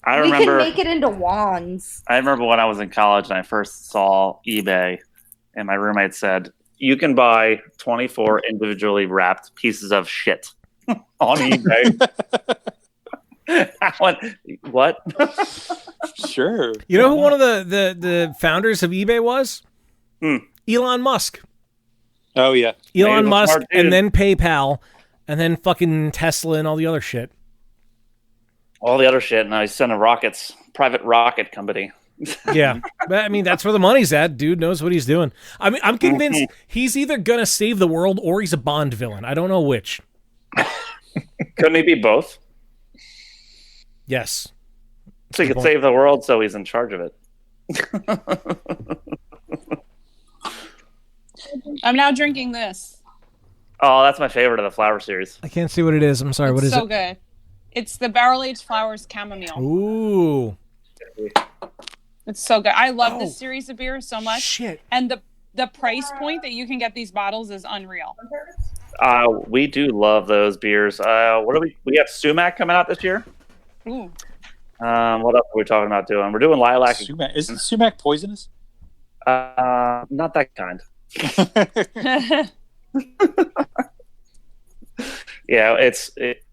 can make it into wands. I remember when I was in college and I first saw eBay, and my roommate said, "You can buy 24 individually wrapped pieces of shit on eBay." I went, what? Sure. You know who one of the founders of eBay was? Elon Musk. Oh, yeah. Elon Musk, and then PayPal, and then fucking Tesla and all the other shit. All the other shit. Now he's sending private rocket company. Yeah. But, I mean, that's where the money's at. Dude knows what he's doing. I mean, I'm convinced he's either going to save the world or he's a Bond villain. I don't know which. Couldn't he be both? Yes. So he Good could point. save the world, so he's in charge of it. I'm now drinking this. Oh, that's my favorite of the flower series. I can't see what it is. I'm sorry. What is It's so it? good. It's the barrel-aged flowers chamomile. Ooh. It's so good. I love Oh. this series of beers so much. Shit. And the price point that you can get these bottles is unreal. We do love those beers. What do we have Sumac coming out this year. Ooh. What else are we talking about doing? We're doing lilac. Sumac. Isn't sumac poisonous? Not that kind. Yeah,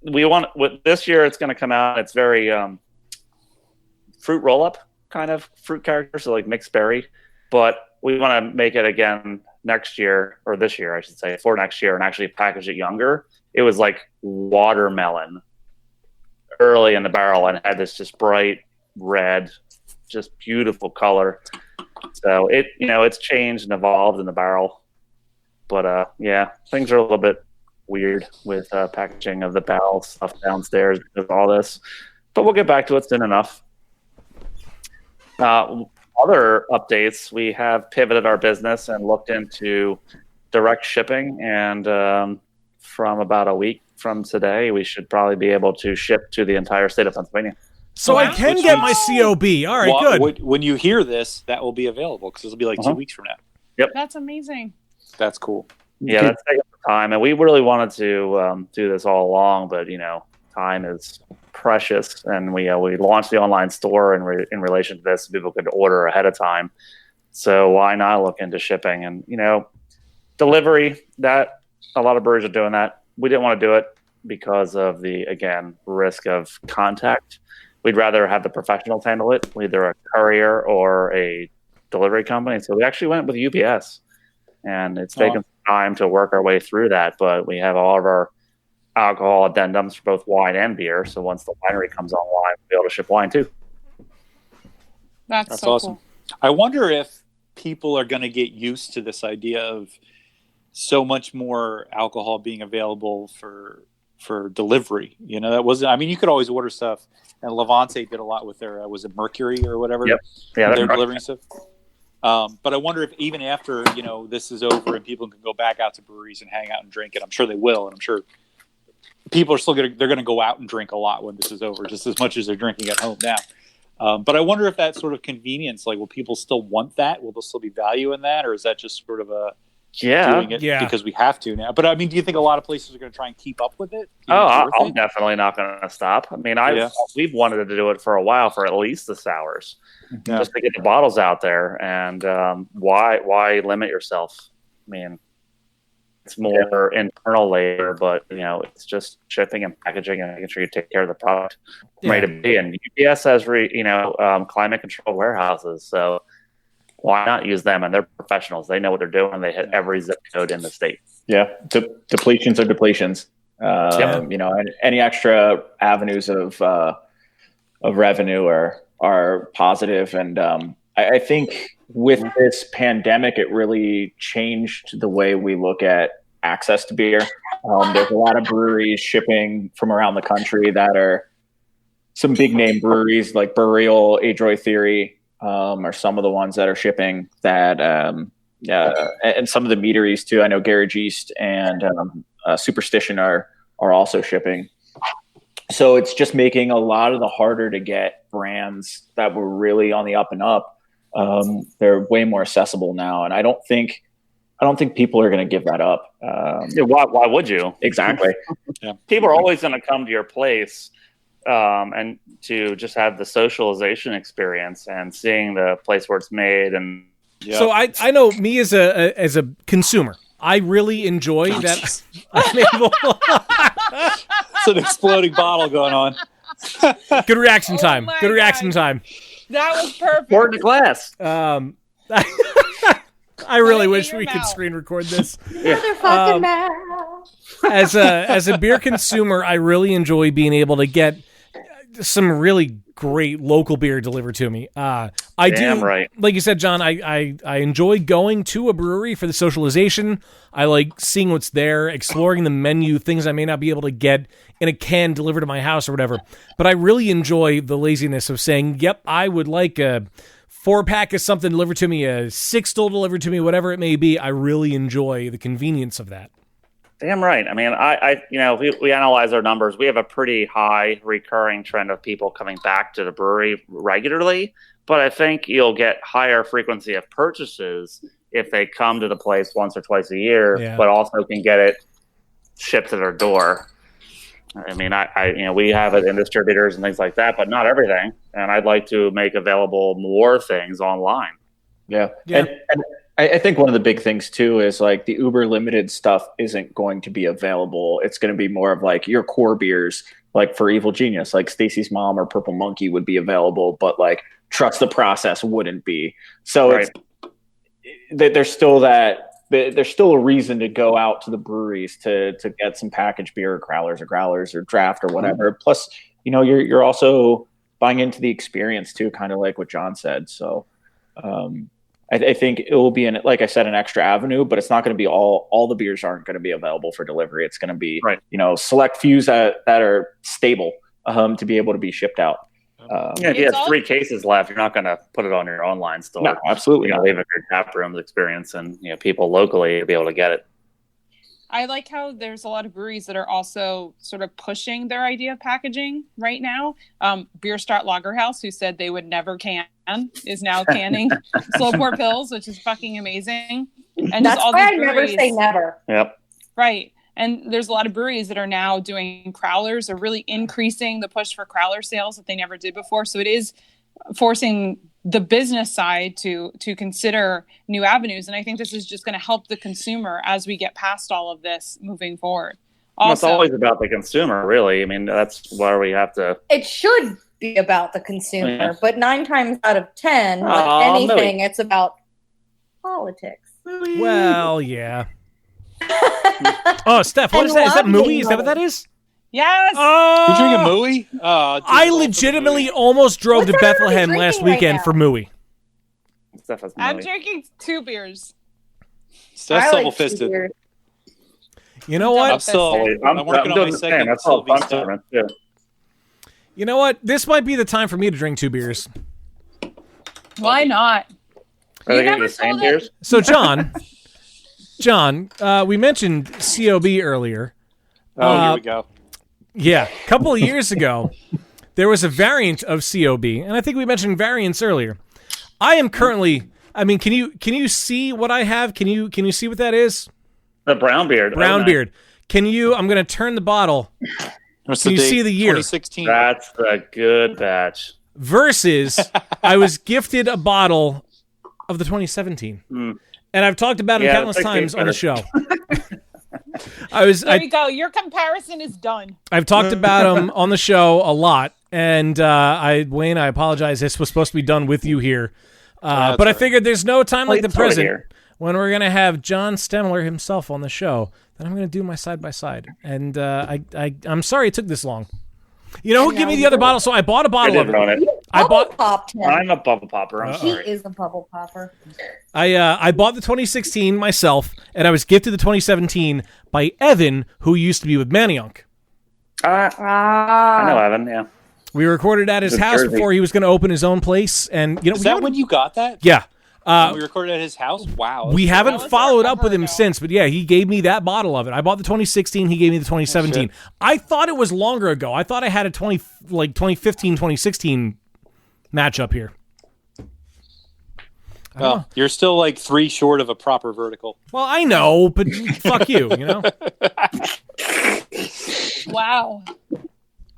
we want this year. It's going to come out. It's very fruit roll up kind of fruit character, so like mixed berry. But we want to make it again next year, or this year, I should say, for next year, and actually package it younger. It was like watermelon early in the barrel and had this just bright red, just beautiful color. So it's changed and evolved in the barrel. But yeah, things are a little bit weird with packaging of the barrel stuff downstairs because of all this. But we'll get back to it soon enough. Other updates, we have pivoted our business and looked into direct shipping, and from about a week from today, we should probably be able to ship to the entire state of Pennsylvania. So I can get my COB. All right, good. When you hear this, that will be available because it'll be like 2 weeks from now. Yep. That's amazing. That's cool. Yeah, that's taking some time, and we really wanted to do this all along, but time is precious, and we launched the online store in relation to this. People could order ahead of time, so why not look into shipping and delivery? That a lot of breweries are doing that. We didn't want to do it because of the risk of contact. We'd rather have the professionals handle it, either a courier or a delivery company. So we actually went with UPS, and it's taken some time to work our way through that. But we have all of our alcohol addendums for both wine and beer. So once the winery comes online, we'll be able to ship wine too. That's so awesome. Cool. I wonder if people are going to get used to this idea of so much more alcohol being available for delivery. That wasn't. I mean, you could always order stuff, and Levante did a lot with their was it Mercury or whatever? Yep. Yeah, they're delivering stuff. But I wonder if even after this is over and people can go back out to breweries and hang out and drink it, I'm sure they will, and I'm sure people are still they're going to go out and drink a lot when this is over, just as much as they're drinking at home now. But I wonder if that sort of convenience, will people still want that? Will there still be value in that, or is that just sort of doing it because we have to now? But I mean, do you think a lot of places are going to try and keep up with it? I'm definitely not going to stop. I mean, we've wanted to do it for a while, for at least the sours, just to get the bottles out there. And why limit yourself? I mean, it's more internal labor, but it's just shipping and packaging and making sure you take care of the product ready to be. And UPS has climate control warehouses, so why not use them? And they're professionals; they know what they're doing. They hit every zip code in the state. Yeah, depletions are depletions. Any extra avenues of revenue are positive, and I think with this pandemic, it really changed the way we look at access to beer. There's a lot of breweries shipping from around the country that are some big name breweries like Burial, Adroit Theory, are some of the ones that are shipping that, and some of the meaderies too. I know Garage East and Superstition are also shipping. So it's just making a lot of the harder to get brands that were really on the up and up. They're way more accessible now, and I don't think people are going to give that up. Why would you? Exactly. People are always going to come to your place and to just have the socialization experience and seeing the place where it's made. And so I know me as a consumer, I really enjoy that. I'm able. It's an exploding bottle going on. Good reaction time. my Good reaction God. time. That was perfect. pour it in the glass. I really Put it in wish your we could mouth. screen record this. Motherfucking mouth. As a beer consumer, I really enjoy being able to get some really great local beer delivered to me. I Damn do, right. like you said, John, I enjoy going to a brewery for the socialization. I like seeing what's there, exploring the menu, things I may not be able to get in a can delivered to my house or whatever. But I really enjoy the laziness of saying, yep, I would like a 4-pack of something delivered to me, a 6-still delivered to me, whatever it may be. I really enjoy the convenience of that. Damn right. I mean, we analyze our numbers. We have a pretty high recurring trend of people coming back to the brewery regularly, but I think you'll get higher frequency of purchases if they come to the place once or twice a year, but also can get it shipped to their door. I mean, we have it in distributors and things like that, but not everything. And I'd like to make available more things online. Yeah. And I think one of the big things too is like the Uber limited stuff isn't going to be available. It's going to be more of like your core beers, like for Evil Genius, like Stacy's Mom or Purple Monkey would be available, but like Trust the Process wouldn't be. So there's still a reason to go out to the breweries to get some packaged beer, growlers or draft or whatever. Plus, you're also buying into the experience too, kind of like what John said. So, I think it will be, like I said, an extra avenue, but it's not going to be all the beers aren't going to be available for delivery. It's going to be, select fews that are stable to be able to be shipped out. If you have 3 cases left, you're not going to put it on your online store. No, absolutely. You're going to leave it for tap rooms experience and people locally to be able to get it. I like how there's a lot of breweries that are also sort of pushing their idea of packaging right now. Bierstadt Lagerhaus, who said they would never can, is now canning slow pour pills, which is fucking amazing. And that's why I never say never. Yep. Right. And there's a lot of breweries that are now doing crowlers or really increasing the push for crowler sales that they never did before. So it is forcing the business side to consider new avenues. And I think this is just going to help the consumer as we get past all of this moving forward. Also, it's always about the consumer, really. I mean, that's why we have to. It should be about the consumer, but 9 times out of 10, like anything, it's about politics. Well, yeah. Oh, Steph, what is that? Is that Mooey? Is that what that is? Yes. Oh, you drinking Mooey? I legitimately almost drove to Bethlehem last weekend for Mooey. I'm drinking 2 beers. Steph's double-fisted. You know what? I'm working on my second. That's all fun stuff. You know what? This might be the time for me to drink 2 beers. Why not? Are they going to be the same beers? So, John, we mentioned COB earlier. Oh, here we go. Yeah, a couple of years ago, there was a variant of COB, and I think we mentioned variants earlier. I am currently. I mean, can you see what I have? Can you see what that is? The brown beard. Brown beard. Can you? I'm going to turn the bottle. Can you see the year? 2016. That's the good batch. Versus, I was gifted a bottle of the 2017, and I've talked about it countless times on the show. There you go. Your comparison is done. I've talked about him on the show a lot, and Wayne, I apologize. This was supposed to be done with you here, but I figured there's no time like the present when we're gonna have John Stemler himself on the show. That I'm gonna do my side by side, and I'm sorry it took this long. You know who gave me the other bottle? So I bought a bottle of it. I'm a bubble popper. I'm sorry. He is a bubble popper. I bought the 2016 myself, and I was gifted the 2017 by Evan, who used to be with Manioc. I know Evan, yeah. We recorded at his house before he was going to open his own place. And is that when you got that? Yeah. We recorded at his house? Wow. We haven't followed up with him since, but yeah, he gave me that bottle of it. I bought the 2016, he gave me the 2017. I thought it was longer ago. I thought I had a 2015, 2016 matchup here. Well, you're still like 3 short of a proper vertical. Well, I know, but fuck you know? Wow.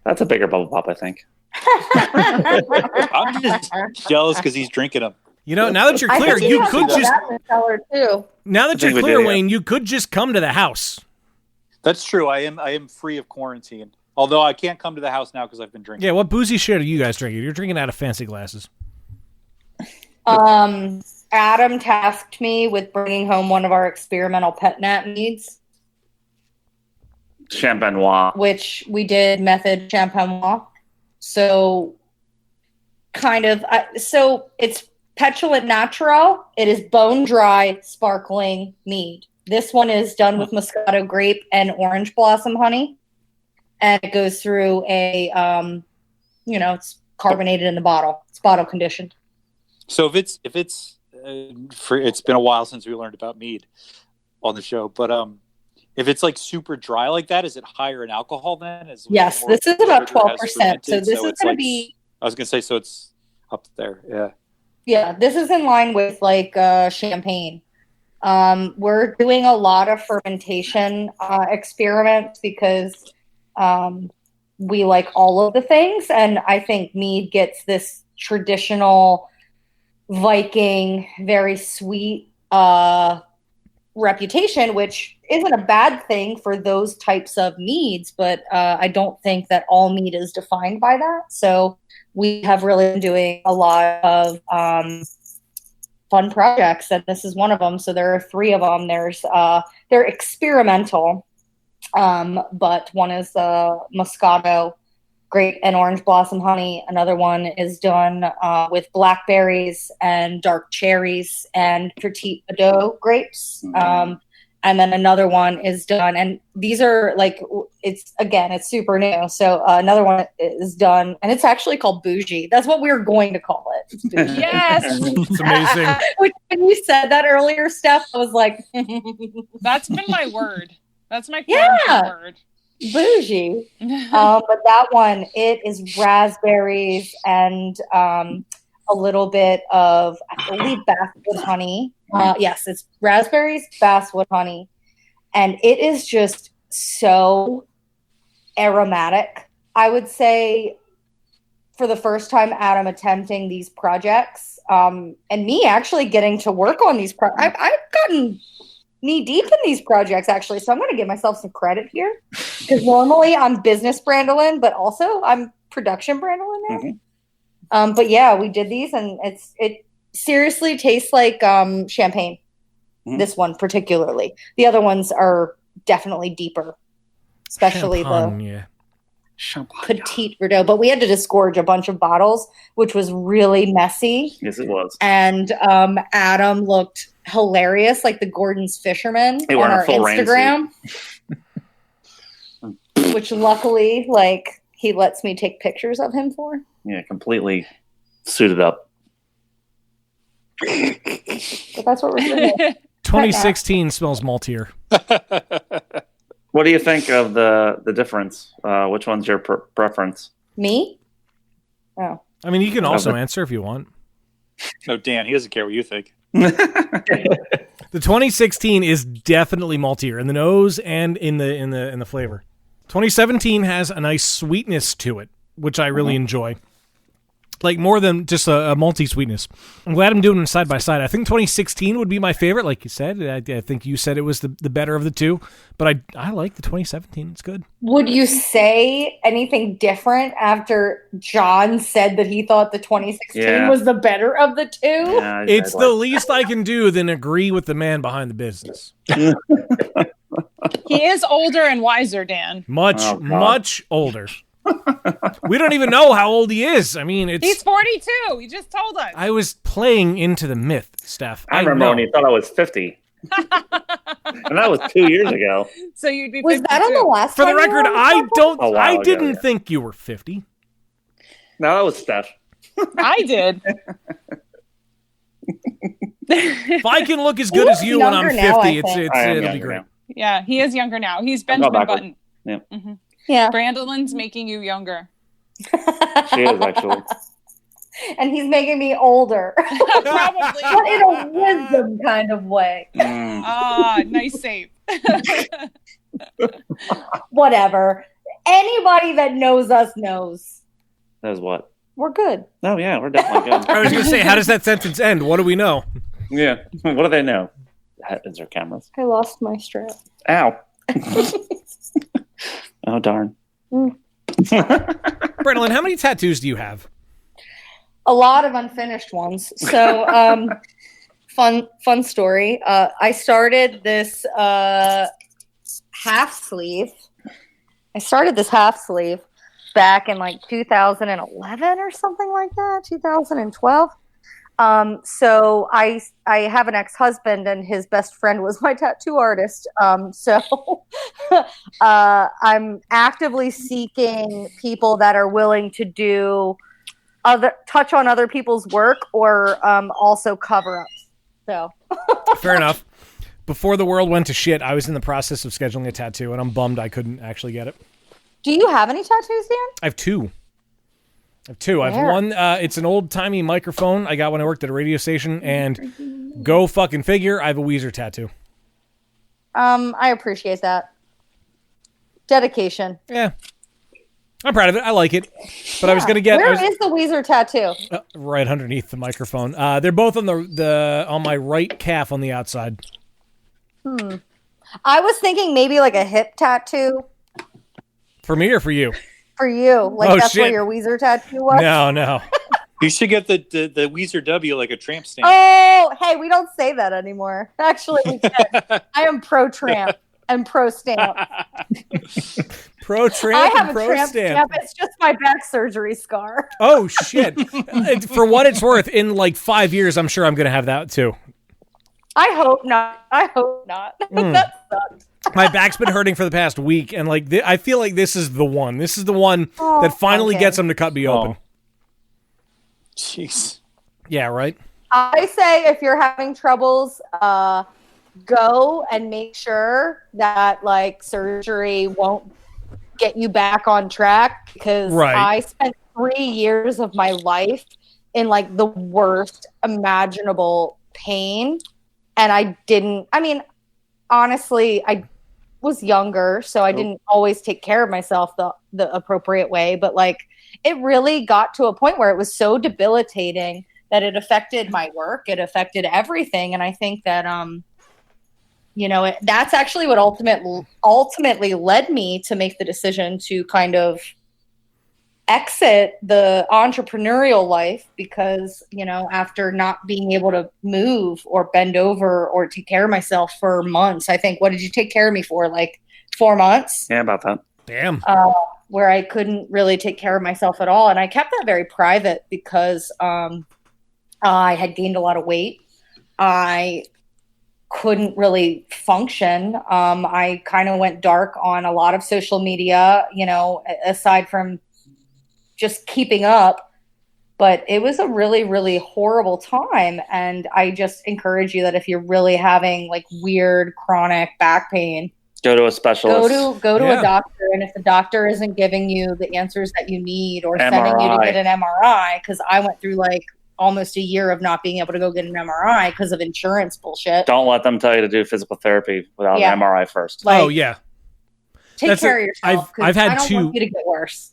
That's a bigger bubble pop, I think. I'm just jealous because he's drinking them. You know, now that you're clear, you could just. Now that you're clear, Wayne, you could just come to the house. That's true. I am free of quarantine. Although I can't come to the house now because I've been drinking. Yeah, what boozy shit are you guys drinking? You're drinking out of fancy glasses. Adam tasked me with bringing home one of our experimental pet nat meads. Champenois. Which we did method champenois. So so it's Petulant Natural. It is bone dry, sparkling mead. This one is done with Moscato grape and orange blossom honey. And it goes through a, it's carbonated in the bottle. It's bottle conditioned. So if it's it's been a while since we learned about mead on the show, but if it's like super dry like that, is it higher in alcohol then? Yes, this is about 12%. So this is going to be. I was going to say, so it's up there. Yeah. Yeah, this is in line with like champagne. We're doing a lot of fermentation experiments because we like all of the things, and I think mead gets this traditional Viking, very sweet reputation, which isn't a bad thing for those types of meads, but I don't think that all mead is defined by that. So we have really been doing a lot of fun projects, and this is one of them. So there are 3 of them. They're experimental, but one is Moscato grape and orange blossom honey. Another one is done with blackberries and dark cherries and Petit Verdot grapes. And then another one is done, and these are like, it's super new. So another one is done, and it's actually called Bougie. That's what we were going to call it. It's Bougie. Yes. It's amazing. When you said that earlier, Steph, I was like, that's been my word. That's my word. Bougie. But that one, it is raspberries and a little bit of, I believe, basswood honey. Yes, it's raspberries, basswood honey. And it is just so aromatic. I would say for the first time, Adam attempting these projects, and me actually getting to work on these projects. I've gotten knee deep in these projects, actually. So I'm going to give myself some credit here. Because normally I'm business Brandolyn, but also I'm production Brandolyn now. Mm-hmm. But yeah, we did these, and it seriously tastes like champagne. Mm-hmm. This one particularly. The other ones are definitely deeper, especially the Petit Verdot. But we had to disgorge a bunch of bottles, which was really messy. Yes, it was. And Adam looked hilarious, like the Gordon's Fisherman on our Instagram. Which luckily, like, he lets me take pictures of him for. Yeah, completely suited up. But that's what we're doing. 2016 smells maltier. What do you think of the difference? Which one's your preference? Me? Oh. I mean, you can also answer if you want. No, Dan, he doesn't care what you think. The 2016 is definitely maltier in the nose and in the flavor. 2017 has a nice sweetness to it, which I really enjoy. Like more than just a malty sweetness. I'm glad I'm doing them side by side. I think 2016 would be my favorite, like you said. I think you said it was the better of the two, but I like the 2017. It's good. Would you say anything different after John said that he thought the 2016 was the better of the two? Yeah, it's the least I can do than agree with the man behind the business. He is older and wiser, Dan. Much older. We don't even know how old he is. I mean, he's 42. He just told us. I was playing into the myth, Steph. I remember when he thought I was 50. And that was 2 years ago. So you'd be 52. Was that on the last For the time record, I didn't ago, think you were 50. No, that was Steph. I did. If I can look as good as you when I'm 50, now, it'll be great. Now. Yeah, he is younger now. He's Benjamin Button. Yeah. Mm-hmm. Yeah. Brandolin's making you younger. She is, actually. And he's making me older. Probably. But in a wisdom kind of way. Nice save. Whatever. Anybody that knows us knows. Knows what? We're good. Oh, yeah, we're definitely good. I was going to say, how does that sentence end? What do we know? Yeah. What do they know? Is there cameras? I lost my strap. Ow. Oh, darn. Brandolynn, how many tattoos do you have? A lot of unfinished ones. So, fun story. I started this half sleeve. back in like 2011 or something like that, 2012. So I have an ex-husband, and his best friend was my tattoo artist. So I'm actively seeking people that are willing to do touch on other people's work, or also cover-ups. So fair enough. Before the world went to shit, I was in the process of scheduling a tattoo, and I'm bummed I couldn't actually get it. Do you have any tattoos, Dan? I have two. I have one. It's an old-timey microphone I got when I worked at a radio station, and go fucking figure, I have a Weezer tattoo. I appreciate that. Dedication. Yeah. I'm proud of it. I like it. But I was going to get... Where is the Weezer tattoo? Right underneath the microphone. They're both on on my right calf on the outside. I was thinking maybe like a hip tattoo. For me or for you? For you. Like that's where your Weezer tattoo was? No. You should get the Weezer W like a tramp stamp. Oh, hey, we don't say that anymore. Actually, we can. I am pro tramp and pro stamp. Pro tramp I have and a pro tramp stamp. It's just my back surgery scar. Oh, shit. For what it's worth, in like 5 years, I'm sure I'm going to have that too. I hope not. That sucks. My back's been hurting for the past week, and like I feel like this is the one. This is the one that finally gets them to cut me open. Jeez. Yeah, right? I say if you're having troubles, go and make sure that like surgery won't get you back on track, because I spent 3 years of my life in like the worst imaginable pain, and honestly, I was younger, so I didn't always take care of myself the appropriate way, but like it really got to a point where it was so debilitating that it affected my work, it affected everything. And I think that that's actually what ultimately led me to make the decision to kind of exit the entrepreneurial life, because after not being able to move or bend over or take care of myself for months, I think, what did you take care of me for, like 4 months? Yeah, about that. Damn. Where I couldn't really take care of myself at all, and I kept that very private because I had gained a lot of weight. I couldn't really function. I kind of went dark on a lot of social media, aside from just keeping up, but it was a really, really horrible time. And I just encourage you that if you're really having like weird chronic back pain, go to a specialist. Go to a doctor. And if the doctor isn't giving you the answers that you need, or sending you to get an MRI, because I went through like almost a year of not being able to go get an MRI because of insurance bullshit. Don't let them tell you to do physical therapy without an MRI first. Oh yeah. Take care of yourself. I've had I don't two. want you to get worse.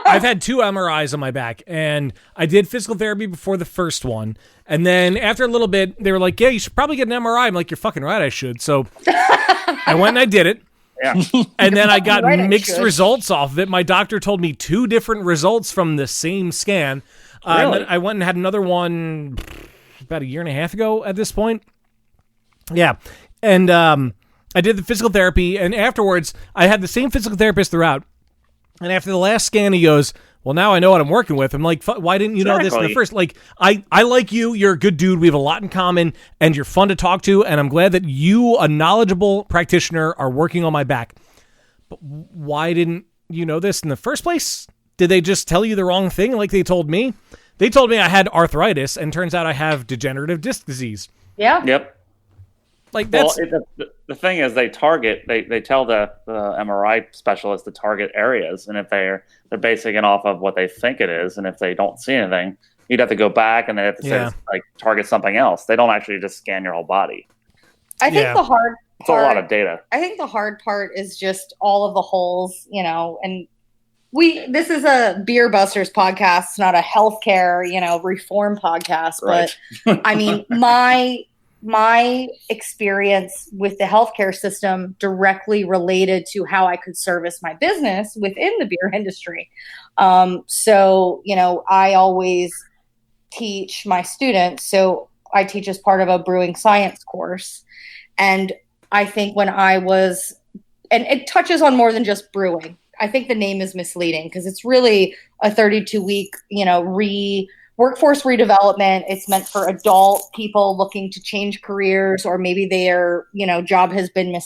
I've had 2 MRIs on my back, and I did physical therapy before the first one. And then after a little bit, they were like, yeah, you should probably get an MRI. I'm like, you're fucking right, I should. So I went and I did it. Yeah. And then I got mixed results off of it. My doctor told me 2 different results from the same scan. Really? And then I went and had another one about a year and a half ago at this point. Yeah. And I did the physical therapy, and afterwards, I had the same physical therapist throughout. And after the last scan, he goes, well, now I know what I'm working with. I'm like, why didn't you know this in the first? Like, I like you. You're a good dude. We have a lot in common, and you're fun to talk to, and I'm glad that you, a knowledgeable practitioner, are working on my back. But why didn't you know this in the first place? Did they just tell you the wrong thing like they told me? They told me I had arthritis, and turns out I have degenerative disc disease. Yeah. Yep. Like that's the thing is they target they tell the MRI specialist to target areas, and if they're basing it off of what they think it is, and if they don't see anything, you'd have to go back and they have to say like target something else. They don't actually just scan your whole body. I think the hard it's a lot of data. I think the hard part is just all of the holes, and this is a Beer Busters podcast, it's not a healthcare, reform podcast, but I mean, my experience with the healthcare system directly related to how I could service my business within the beer industry. So, I always teach my students. So I teach as part of a brewing science course. And I think when and it touches on more than just brewing. I think the name is misleading because it's really a 32-week, workforce redevelopment. It's meant for adult people looking to change careers, or maybe their, job has been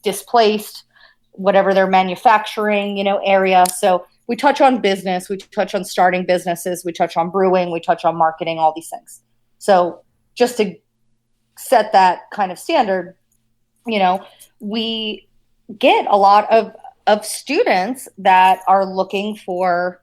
displaced, whatever their manufacturing, area. So we touch on business, we touch on starting businesses, we touch on brewing, we touch on marketing, all these things. So just to set that kind of standard, we get a lot of students that are looking for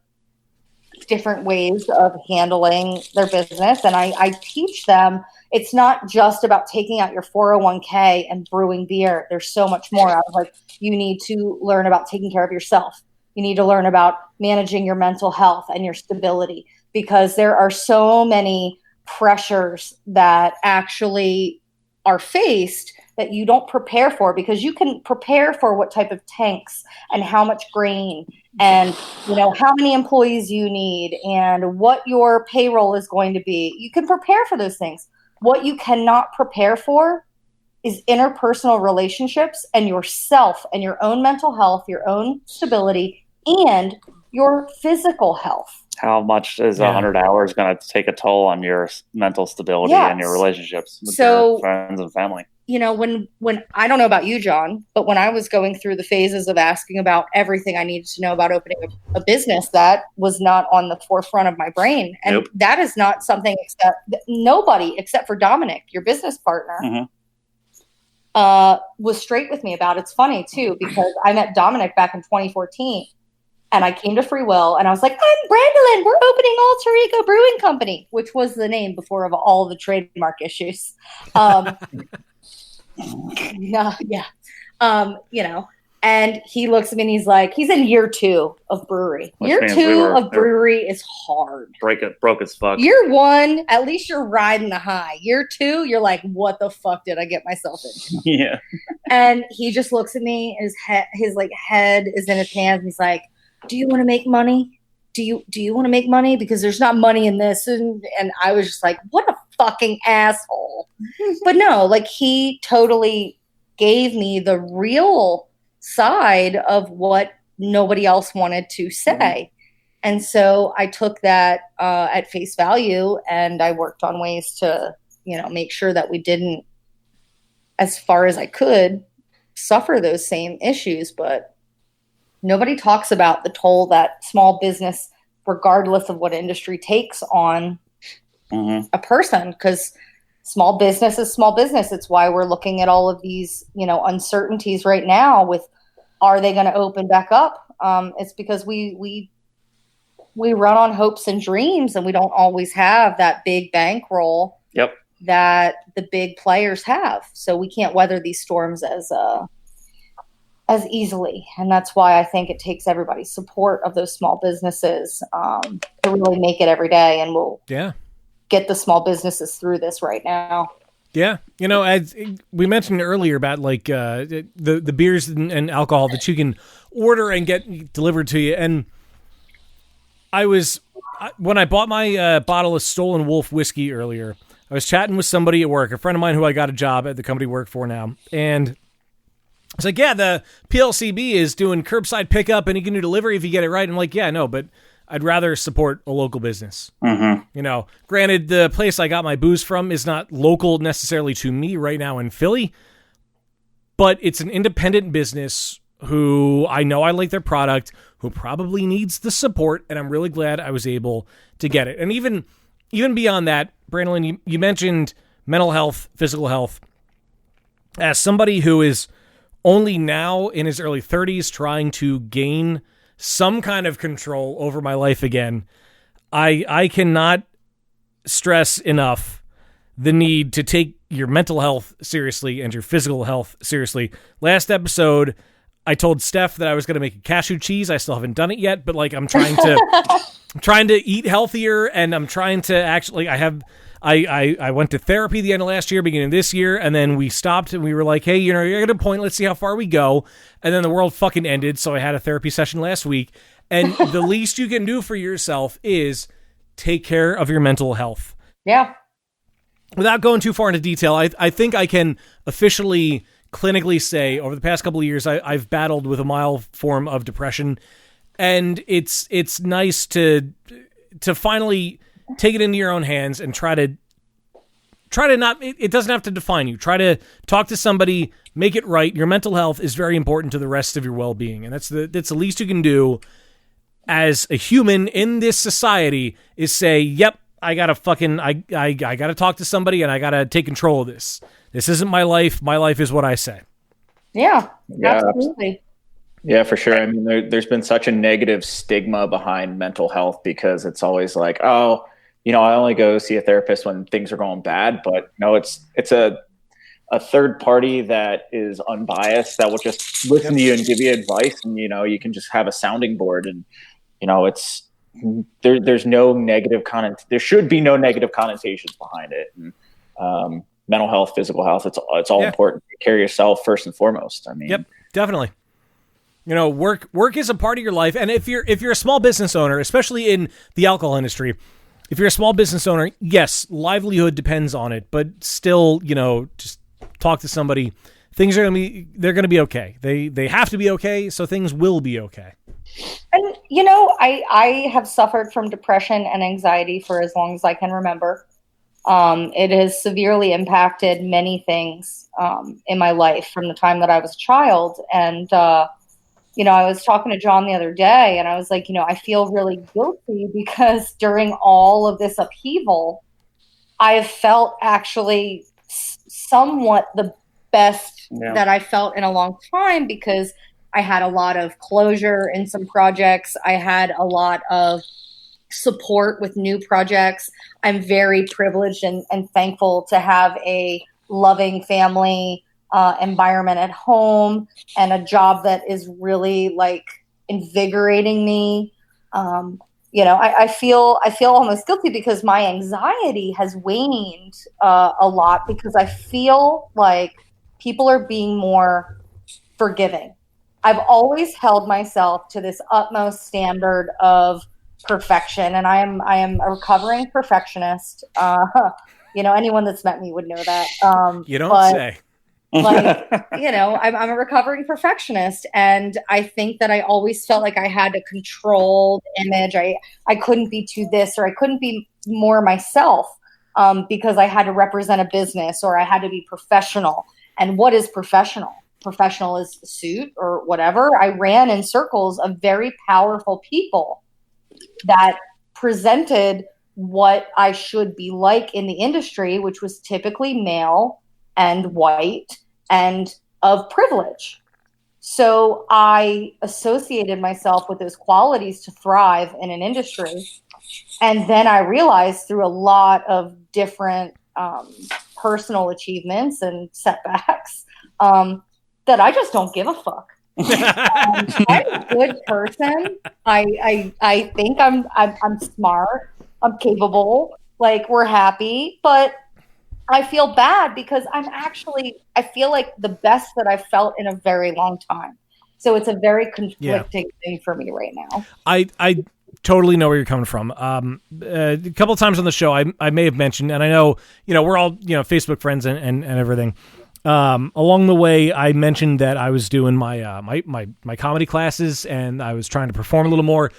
different ways of handling their business. And I teach them, it's not just about taking out your 401k and brewing beer. There's so much more. I was like, you need to learn about taking care of yourself. You need to learn about managing your mental health and your stability, because there are so many pressures that actually are faced that you don't prepare for, because you can prepare for what type of tanks and how much grain and how many employees you need and what your payroll is going to be. You can prepare for those things. What you cannot prepare for is interpersonal relationships and yourself and your own mental health, your own stability, and your physical health. How much is 100 hours going to take a toll on your mental stability and your relationships with your friends and family? When I don't know about you, John, but when I was going through the phases of asking about everything I needed to know about opening a business, that was not on the forefront of my brain. And that is not something nobody except for Dominic, your business partner, was straight with me about. It's funny too, because I met Dominic back in 2014. And I came to Free Will, and I was like, I'm Brandolyn. We're opening Alter Ego Brewing Company, which was the name before of all the trademark issues. And he looks at me and he's like, he's in year 2 of brewery. Year 2 of brewery is hard. Broke as fuck. Year 1, at least you're riding the high. Year 2, you're like, what the fuck did I get myself into? Yeah. And he just looks at me, his head is in his hands, and he's like, do you want to make money? Do you want to make money? Because there's not money in this. And I was just like, what a fucking asshole. But no, like, he totally gave me the real side of what nobody else wanted to say. And so I took that at face value, and I worked on ways to, make sure that we didn't, as far as I could, suffer those same issues. But nobody talks about the toll that small business, regardless of what industry, takes on a person, because small business is small business. It's why we're looking at all of these, uncertainties right now with, are they going to open back up? It's because we run on hopes and dreams, and we don't always have that big bankroll that the big players have. So we can't weather these storms as easily. And that's why I think it takes everybody's support of those small businesses to really make it every day. And we'll get the small businesses through this right now. Yeah. As we mentioned earlier about like the beers and alcohol that you can order and get delivered to you. And when I bought my bottle of Stolen Wolf whiskey earlier, I was chatting with somebody at work, a friend of mine who I got a job at the company I work for now. And it's like, yeah, the PLCB is doing curbside pickup and you can do delivery if you get it right. I'm like, yeah, no, but I'd rather support a local business. Granted, the place I got my booze from is not local necessarily to me right now in Philly, but it's an independent business who I know I like their product, who probably needs the support, and I'm really glad I was able to get it. And even beyond that, Brandolyn, you mentioned mental health, physical health. As somebody who is only now in his early 30s trying to gain some kind of control over my life again, I cannot stress enough the need to take your mental health seriously and your physical health seriously. Last episode, I told Steph that I was going to make a cashew cheese. I still haven't done it yet, but like I'm trying to eat healthier, and I'm trying to actually, I went to therapy the end of last year, beginning of this year, and then we stopped and we were like, hey, you're at a point, let's see how far we go. And then the world fucking ended, so I had a therapy session last week. And the least you can do for yourself is take care of your mental health. Yeah. Without going too far into detail, I think I can officially clinically say over the past couple of years, I've battled with a mild form of depression, and it's nice to finally take it into your own hands and try to not, it doesn't have to define you. Try to talk to somebody, make it right. Your mental health is very important to the rest of your well-being, and that's the least you can do as a human in this society is say, yep, I gotta gotta talk to somebody and I gotta take control of this. This isn't my life. My life is what I say. Yeah, absolutely. Yeah, for sure. I mean, there's been such a negative stigma behind mental health because it's always like, oh, I only go see a therapist when things are going bad. But no, it's a third party that is unbiased that will just listen to you and give you advice, and you can just have a sounding board, and it's there's no negative there should be no negative connotations behind it. And, mental health, physical health, it's all important. Take care of yourself first and foremost. I mean, yep, definitely. Work is a part of your life, and if you're a small business owner, especially in the alcohol industry, if you're a small business owner, yes, livelihood depends on it, but still, just talk to somebody. Things are they're gonna be okay. They have to be okay, so things will be okay. And I have suffered from depression and anxiety for as long as I can remember. It has severely impacted many things in my life from the time that I was a child. And I was talking to John the other day, and I was like, I feel really guilty because during all of this upheaval, I have felt actually somewhat the best that I felt in a long time, because I had a lot of closure in some projects. I had a lot of support with new projects. I'm very privileged and thankful to have a loving family environment at home and a job that is really invigorating me. I feel almost guilty because my anxiety has waned a lot, because I feel like people are being more forgiving. I've always held myself to this utmost standard of perfection, and I am a recovering perfectionist. Anyone that's met me would know that. You don't say. I'm a recovering perfectionist, and I think that I always felt like I had a controlled image. I couldn't be too this, or I couldn't be more myself because I had to represent a business, or I had to be professional. And what is professional? Professional is a suit or whatever. I ran in circles of very powerful people that presented what I should be like in the industry, which was typically male and white and of privilege. So I associated myself with those qualities to thrive in an industry. And then I realized through a lot of different personal achievements and setbacks that I just don't give a fuck. I'm a good person. I think I'm smart. I'm capable. We're happy, but I feel bad because I feel like the best that I've felt in a very long time. So it's a very conflicting thing for me right now. I totally know where you're coming from. A couple of times on the show, I may have mentioned, and I know, we're all, Facebook friends and everything. Along the way, I mentioned that I was doing my my comedy classes, and I was trying to perform a little more.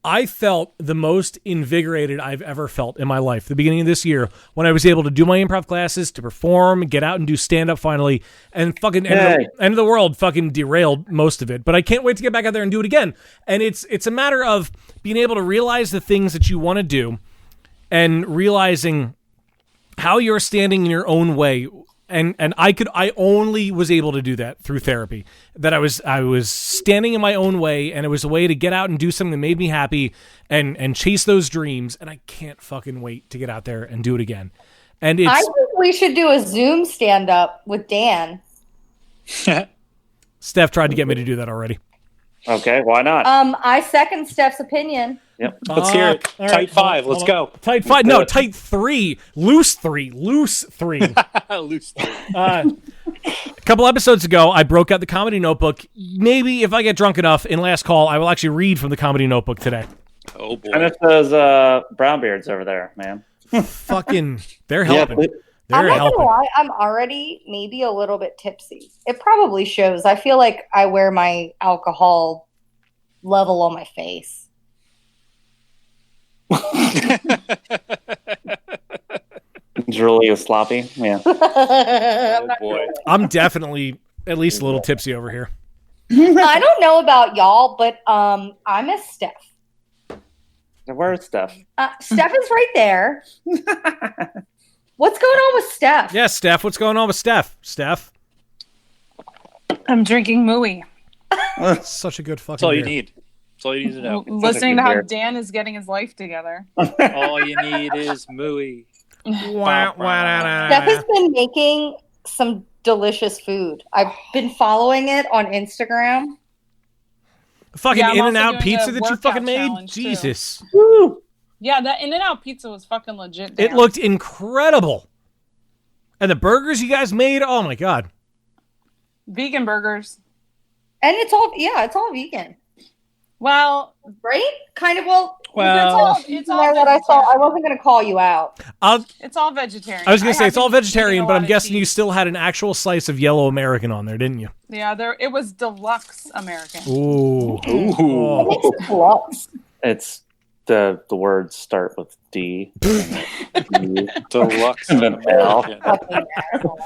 I felt the most invigorated I've ever felt in my life the beginning of this year when I was able to do my improv classes, to perform, get out and do stand-up finally, and fucking end of the world fucking derailed most of it. But I can't wait to get back out there and do it again. And it's a matter of being able to realize the things that you want to do and realizing how you're standing in your own way. And I only was able to do that through therapy. That I was standing in my own way, and it was a way to get out and do something that made me happy and chase those dreams. And I can't fucking wait to get out there and do it again. And I think we should do a Zoom stand up with Dan. Steph tried to get me to do that already. Okay, why not? I second Steph's opinion. Yep. Let's hear it. Right, tight five. Let's go. Tight five. No, tight three. Loose three. Loose three. A couple episodes ago, I broke out the comedy notebook. Maybe if I get drunk enough in last call, I will actually read from the comedy notebook today. Oh boy. And it's those brown beards over there, man. Fucking, they're helping. I'm They're not helping. gonna lie, I'm already maybe a little bit tipsy. It probably shows. I feel like I wear my alcohol level on my face. Julie is sloppy. Yeah. I'm not boy. doing it. I'm definitely at least a little tipsy over here. I don't know about y'all, but I miss Steph. Where's Steph? Steph is right there. What's going on with Steph? Yeah, Steph. What's going on with Steph? Steph. I'm drinking Mooey. Such a good fucking That's all you beer. need. That's all you need to know. Listening to how beer. Dan is getting his life together. All you need is Mooey. Wah, wah, da, da, Steph da. has been making some delicious food. I've been following it on Instagram. Fucking Yeah, I'm also In-N-Out doing pizza a that you workout fucking made? challenge, too. Jesus. Yeah, that In-N-Out pizza was fucking legit. Dan. It looked incredible. And the burgers you guys made, oh my God. vegan burgers. And it's all vegan. Well, Right? Kind of well it's all what I saw. I wasn't gonna call you out. It's all vegetarian. I was going to say, it's all haven't been vegetarian, eating a but lot I'm of guessing you cheese. still had an actual slice of yellow American on there, didn't you? Yeah, it was deluxe American. Ooh. It makes it deluxe. It's the words start with D. Deluxe. And then L. Fucking asshole.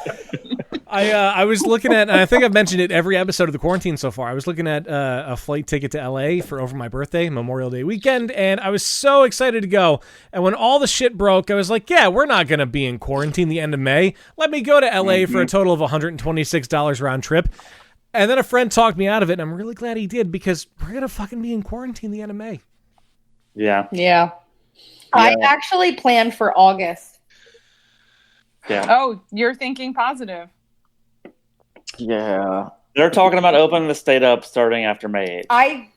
I was looking at, and I think I've mentioned it every episode of the quarantine so far. I was looking at a flight ticket to LA for over my birthday, Memorial Day weekend, and I was so excited to go. And when all the shit broke, I was like, yeah, we're not going to be in quarantine the end of May. Let me go to LA for a total of $126 round trip. And then a friend talked me out of it, and I'm really glad he did, because we're going to fucking be in quarantine the end of May. Yeah. Yeah. I actually planned for August. Yeah. Oh, you're thinking positive. Yeah. They're talking about opening the state up starting after May 8th.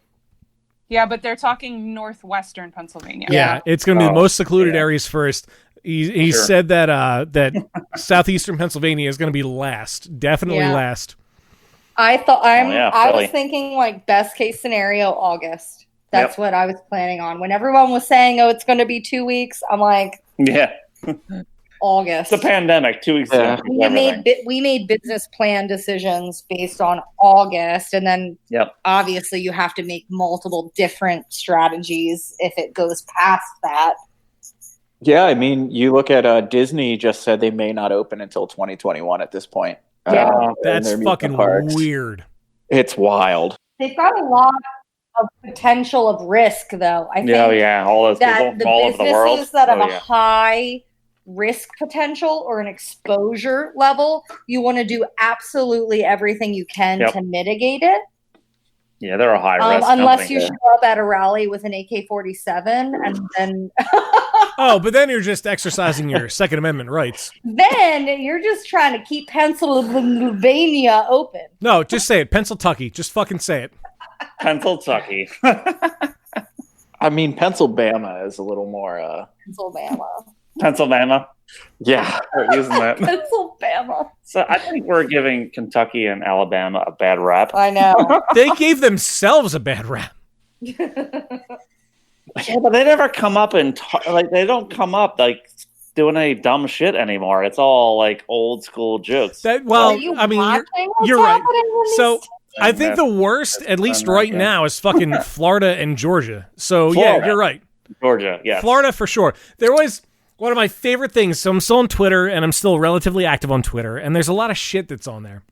Yeah, but they're talking northwestern Pennsylvania. Yeah, it's going to be the Oh, most secluded yeah. areas first. He Sure. said that that southeastern Pennsylvania is going to be last, definitely Yeah. last. I thought I Philly. was thinking like best case scenario August. That's what I was planning on. When everyone was saying, "Oh, it's going to be 2 weeks," I'm like, Yeah. August. It's a pandemic. 2 weeks Yeah. ago. We made business plan decisions based on August, and then obviously you have to make multiple different strategies if it goes past that. Yeah, I mean, you look at Disney just said they may not open until 2021 at this point. Yeah. in That's their amusement fucking parks. weird. It's wild. They've got a lot of potential of risk, though. I think All those that people the from all over the world. businesses that have Oh, a high risk potential or an exposure level, you want to do absolutely everything you can to mitigate it. Yeah, they're a high risk. Unless company you there. show up at a rally with an AK-47 and then Oh, but then you're just exercising your Second Amendment rights. then you're just trying to keep Pennsylvania open. No, just say it. Pennsyltucky. Just fucking say it. Pennsyltucky. I mean, Pennsylvania is a little more. Pennsylvania. Yeah, We're using that. Pennsylvania. So I think we're giving Kentucky and Alabama a bad rap. I know. They gave themselves a bad rap. Yeah, but they never come up and they don't come up like doing any dumb shit anymore. It's all like old school jokes. That well, Are you I mean, watching what's you're right. happening in these So states? I think the worst, at least right now, is fucking Florida and Georgia. So yeah, Florida. you're right. Georgia, yes. Florida for sure. There was one of my favorite things. So I'm still on Twitter, and I'm still relatively active on Twitter, and there's a lot of shit that's on there.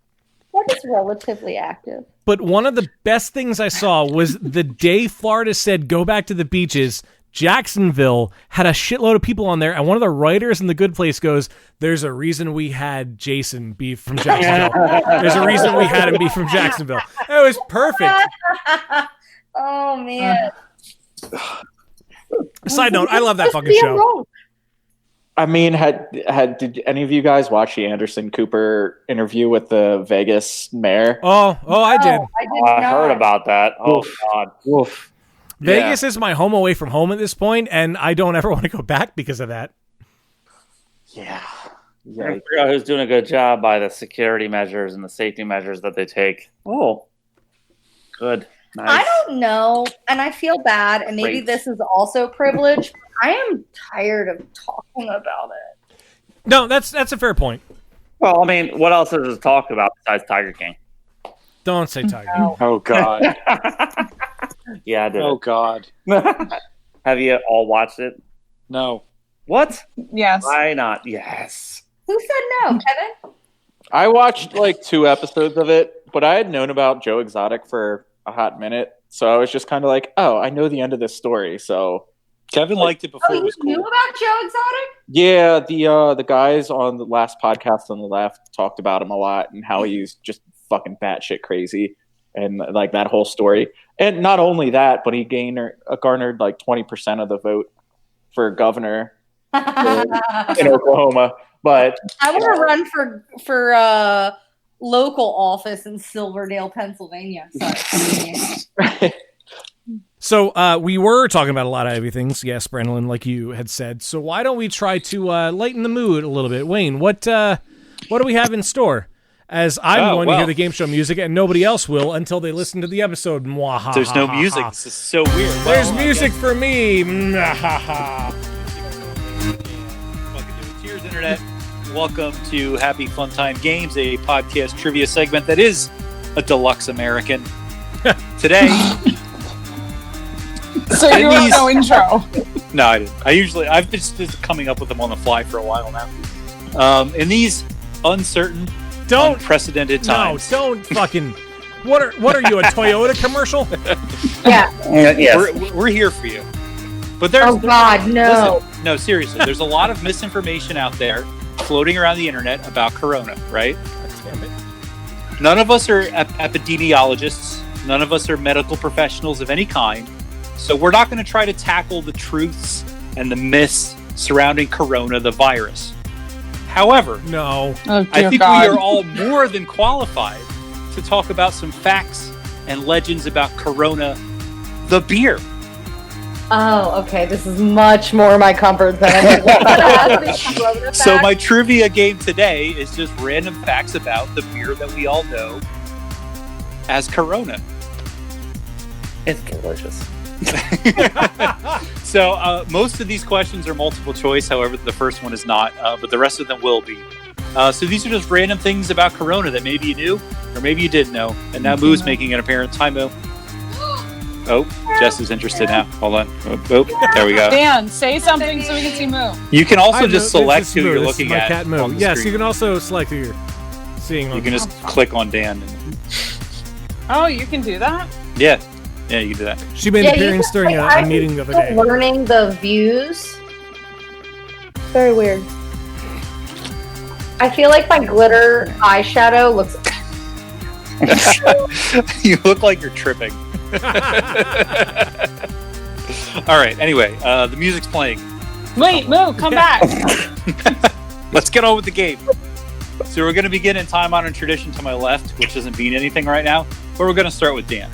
What is relatively active? But one of the best things I saw was the day Florida said go back to the beaches, Jacksonville had a shitload of people on there, and one of the writers in The Good Place goes, "There's a reason we had Jason be from Jacksonville. There's a reason we had him be from Jacksonville." It was perfect. Oh man. Side note, I love that fucking Be a show. rogue. I mean, did any of you guys watch the Anderson Cooper interview with the Vegas mayor? Oh, I did. No, I did I not. heard about that. Oh, Oof. God. Oof. Vegas is my home away from home at this point, and I don't ever want to go back because of that. Yeah. We're gonna figure out who's doing a good job by the security measures and the safety measures that they take. Oh, good. Nice. I don't know, and I feel bad, and maybe Great. this is also privilege. But I am tired of talking about it. No, that's a fair point. Well, I mean, what else is to talk about besides Tiger King? Don't say Tiger. Oh God. Yeah, I did. Oh God. Have you all watched it? No. What? Yes. Why not? Yes. Who said no, Kevin? I watched like 2 episodes of it, but I had known about Joe Exotic for a hot minute, so I was just kind of like, oh, I know the end of this story. So Kevin liked it before Oh, it you was knew cool. about Joe Exotic? yeah, the guys on the last podcast on the left talked about him a lot and how he's just fucking batshit crazy and like that whole story. And not only that, but he garnered like 20% of the vote for governor in Oklahoma. But I want to run for local office in Silverdale, Pennsylvania. Sorry. So we were talking about a lot of heavy things, yes, Brandon, like you had said. So why don't we try to lighten the mood a little bit? Wayne, what do we have in store? As I'm going to hear the game show music, and nobody else will until they listen to the episode. There's no music. This is so weird. There's music for me. Fucking do it. Cheers, Internet. Welcome to Happy Fun Time Games, a podcast trivia segment that is a deluxe American. Today... So you have no intro. No, I didn't. I've been just coming up with them on the fly for a while now. In these uncertain, unprecedented times. No, don't fucking. What are you, a Toyota commercial? Yeah. Yes. We're here for you. But there's Oh God, no. Listen, no, seriously. There's a lot of misinformation out there floating around the internet about Corona, right? Damn it. None of us are epidemiologists. None of us are medical professionals of any kind. So we're not going to try to tackle the truths and the myths surrounding Corona, the virus. However, no, I think we are all more than qualified to talk about some facts and legends about Corona, the beer. Oh, okay. This is much more my comfort zone. So my trivia game today is just random facts about the beer that we all know as Corona. It's delicious. So most of these questions are multiple choice. However, the first one is not, but the rest of them will be. So these are just random things about Corona that maybe you knew or maybe you didn't know. And now Moo's making an appearance. Hi, Moo. Oh, Jess is interested now. Hold on. Oh, there we go. Dan, say something so we can see Moo. You can also just Moo. select This is who Moo. you're This looking is my at. cat Moo. On the Yes, screen. you can also select who you're seeing. You can just click on Dan. Oh, you can do that? Yeah, you can do that. She made an appearance during a meeting the other day. Learning the views. Very weird. I feel like my glitter eyeshadow looks. You look like you're tripping. All right. Anyway, the music's playing. Wait, Moo, come back. Let's get on with the game. So we're going to begin in time, honor, and tradition to my left, which doesn't mean anything right now. But we're going to start with Dan.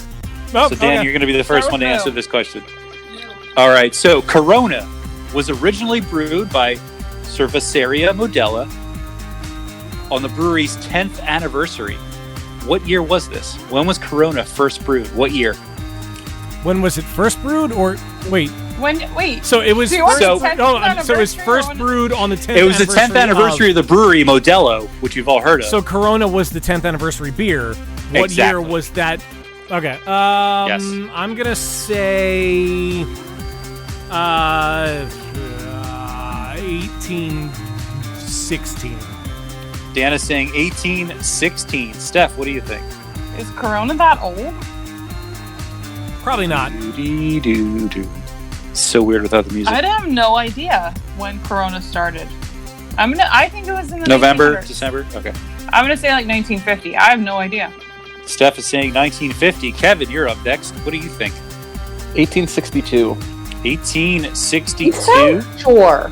Oh, So Dan, okay. you're going to be the first one to Moo. answer this question. All right. So Corona was originally brewed by Cerveceria Modella on the brewery's 10th anniversary. What year was this? When was Corona first brewed? What year? When was it first brewed, or wait? Wait. So it was. So yours So, is 10th so it was anniversary first on- brewed on the 10th. It was the 10th anniversary of the brewery Modelo, which you've all heard of. So Corona was the 10th anniversary beer. What year Exactly. was that? Okay. Yes. I'm gonna say 1816. Dan is saying 1816. Steph, what do you think? Is Corona that old? Probably not. Doo-dee-doo-doo. So weird without the music. I'd have no idea when Corona started. I think it was in the November, 1900s. December? Okay. I'm gonna say like 1950. I have no idea. Steph is saying 1950. Kevin, you're up next. What do you think? 1862. 1862? Sure.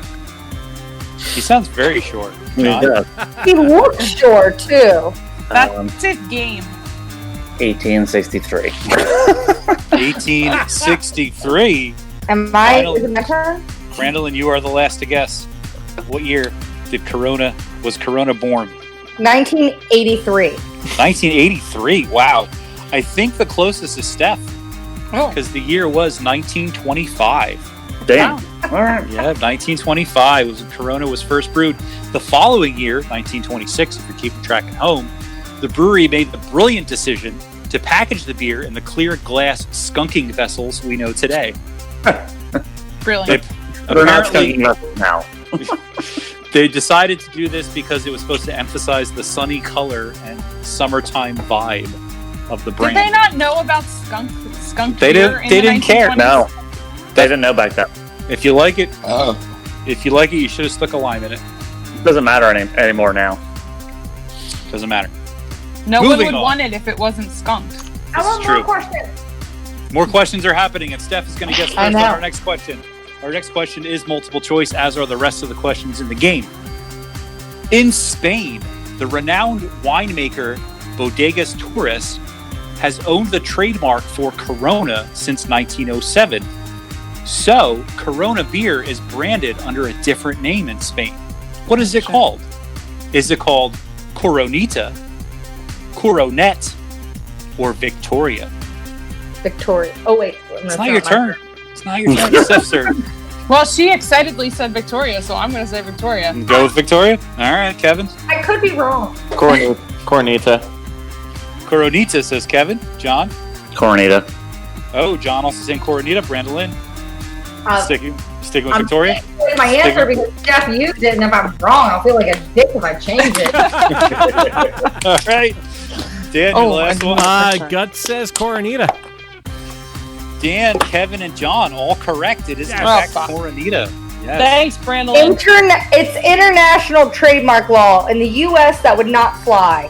He sounds very short. He John? does. He looks sure too. That's his game. 1863. 1863. Am I? Finally. Is it my turn? Brandolyn, you are the last to guess. What year was Corona born? 1983. 1983. Wow. I think the closest is Steph, Oh. because the year was 1925. Damn. All right. Yeah, 1925 was when Corona was first brewed. The following year, 1926, if you're keeping track at home, the brewery made the brilliant decision to package the beer in the clear glass skunking vessels we know today. Brilliant. They're not Apparently, skunking us now. they decided to do this because it was supposed to emphasize the sunny color and summertime vibe of the Did brand. they not know about skunk They beer didn't- in they the didn't care. 1920s? No, they didn't know back then. If you like it, Oh. you should have stuck a lime in it. Doesn't matter anymore now. Doesn't matter. No one Moving would on. want it if it wasn't skunked. I This want is more true. questions. More questions are happening, and Steph is going to guess first I on know. our next question. Our next question is multiple choice, as are the rest of the questions in the game. In Spain, the renowned winemaker Bodegas Torres has owned the trademark for Corona since 1907. So, Corona beer is branded under a different name in Spain. What is it called? Is it called Coronita, Coronet, or Victoria? Victoria. Oh wait, It's not your turn. It's not your turn. It's Steph's turn. Well, she excitedly said Victoria, so I'm going to say Victoria. Go with Victoria. All right, Kevin. I could be wrong. Cornita. Coronita, says Kevin. John. Cornita. Oh, John also saying Coronita. Brandolyn. Sticking with I'm Victoria. with my answer because Jeff used it, and if I'm wrong, I'll feel like a dick if I change it. All right. Dan, your last one. Gut says Coronita. Dan, Kevin, and John all correct. It is in Oh, fact fuck. Coronita. Yes. Thanks, Brandon. It's international trademark law. In the U.S., that would not fly.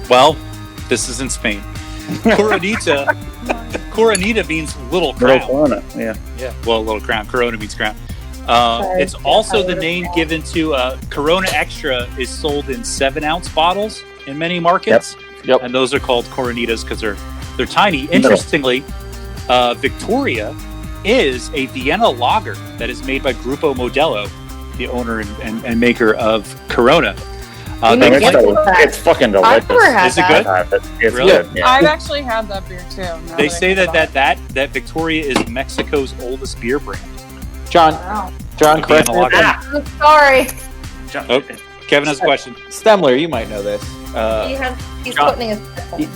Well, this is in Spain. Coronita means little crown. Little Corona. Yeah. Yeah, well, little crown. Corona means crown. Sorry, It's also the I would've name known. given to Corona Extra is sold in 7-ounce bottles in many markets. Yep. And those are called Coronitas because they're tiny. Interestingly, Victoria is a Vienna lager that is made by Grupo Modelo, the owner and maker of Corona. You They make claim- it- It's fucking delicious. I've never had Is it that. good? It's Really? good. Yeah. I've actually had that beer too. now They I say think about that Victoria is Mexico's oldest beer brand. John, Wow. correct me. Vienna lager. I'm sorry. Oh, Kevin has a question. Stemler, you might know this. He's John- putting his.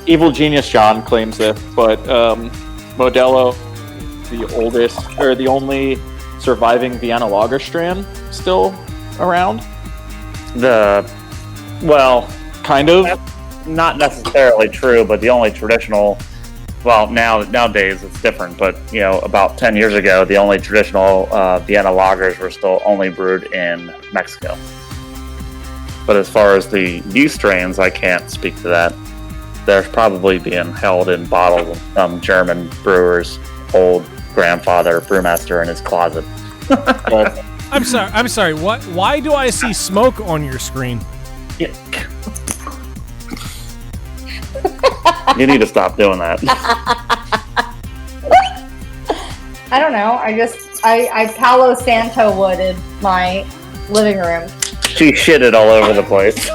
Evil Genius John claims this, but Modelo is the oldest or the only surviving Vienna lager strand still around. Kind of. Not necessarily true, but the only traditional. Well, nowadays it's different, but about 10 years ago, the only traditional Vienna lagers were still only brewed in Mexico. But as far as the new strains, I can't speak to that. They're probably being held in bottles of some German brewer's old grandfather brewmaster in his closet. But I'm sorry. What? Why do I see smoke on your screen? You need to stop doing that. I don't know. I Palo Santo wooded my living room. She shitted all over the place.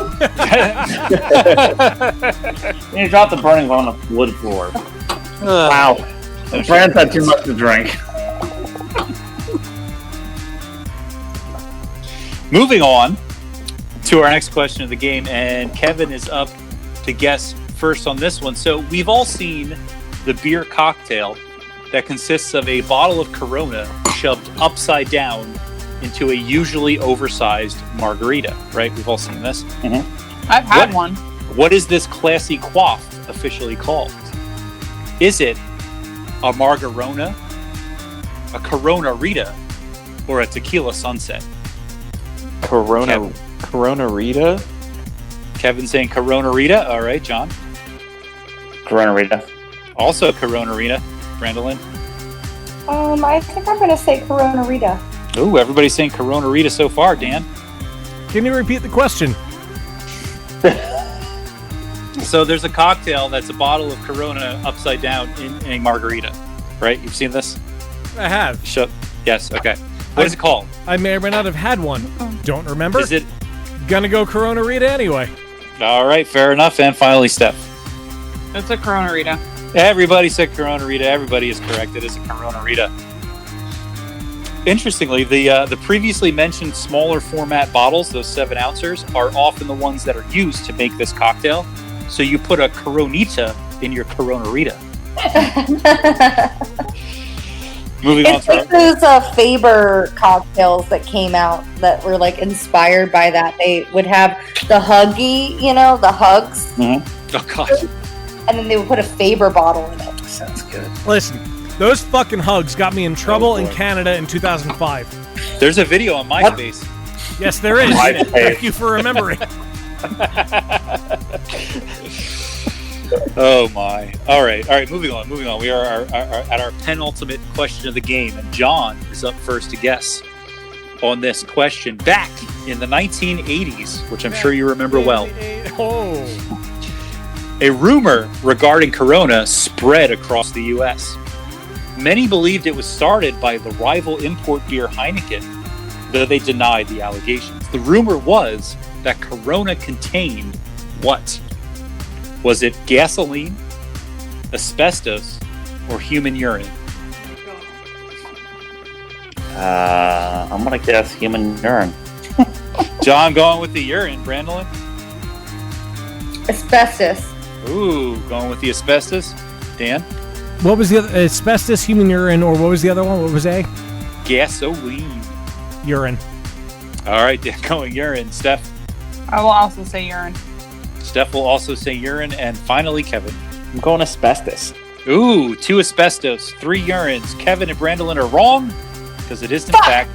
You dropped the burning one on the wood floor. Wow. Friends had too much to drink. Moving on to our next question of the game, and Kevin is up to guess first on this one. So we've all seen the beer cocktail that consists of a bottle of Corona shoved upside down into a usually oversized margarita, right? We've all seen this. I've had What? one. What is this classy quaff officially called? Is it a Margarona, a Corona Rita, or a Tequila Sunset? Corona Rita. Kevin saying Corona Rita. All right, John. Corona Rita. Also Corona Rita. Brandolyn. I think I'm gonna say Corona Rita. Ooh, everybody's saying Corona Rita so far, Dan. Can you repeat the question? So there's a cocktail that's a bottle of Corona upside down in a margarita, right? You've seen this? I have. Yes, okay. What is it called? I may or may not have had one. Don't remember. Is it? Gonna go Corona Rita anyway. All right, fair enough. And finally, Steph. It's a Corona Rita. Everybody said Corona Rita. Everybody is correct. It is a Corona Rita. Interestingly, the previously mentioned smaller format bottles, those 7-ounces, are often the ones that are used to make this cocktail. So you put a Coronita in your Coronarita. Moving on It's like those Faber cocktails that came out that were like inspired by that. They would have the Huggy, the hugs. Mm-hmm. Oh, gosh. And then they would put a Faber bottle in it. Sounds good. Listen, those fucking hugs got me in trouble in Canada in 2005. There's a video on MySpace. Yes, there is. Thank you for remembering. Oh my! All right. Moving on. We are at our penultimate question of the game, and John is up first to guess on this question. Back in the 1980s, which I'm sure you remember well, a rumor regarding Corona spread across the U.S. Many believed it was started by the rival import beer Heineken, though they denied the allegations. The rumor was that Corona contained what? Was it gasoline, asbestos, or human urine? I'm going to guess human urine. John going with the urine. Brandolyn? Asbestos. Ooh, going with the asbestos. Dan? What was the other? Asbestos, human urine, or what was the other one? What was A? Gasoline. Urine. All right, Dan going urine. Steph? I will also say urine. Steph will also say urine. And finally, Kevin. I'm going asbestos. Ooh, 2 asbestos, 3 urines. Kevin and Brandolyn are wrong because it is, in fact,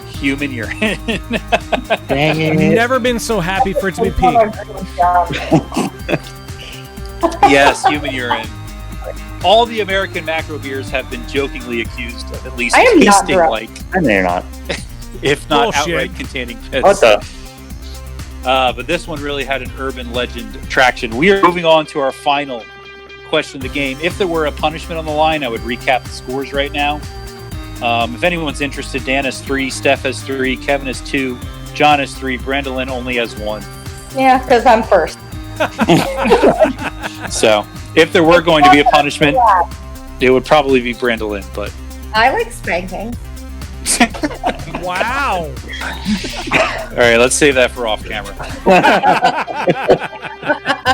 human urine. Dang it. I've never been so happy for it to be pee. Yes, human urine. All the American macro beers have been jokingly accused of at least I am not tasting drunk. like, I know you're not. if not Bullshit. outright containing piss. What the? But this one really had an urban legend traction. We are moving on to our final question of the game. If there were a punishment on the line, I would recap the scores right now. If anyone's interested, Dan has 3, Steph has 3, Kevin has 2, John has 3, Brandolyn only has 1. Yeah, because I'm first. So, if there were going to be a punishment, it would probably be Brandolyn, but... I like spanking. Wow. All right, let's save that for off camera.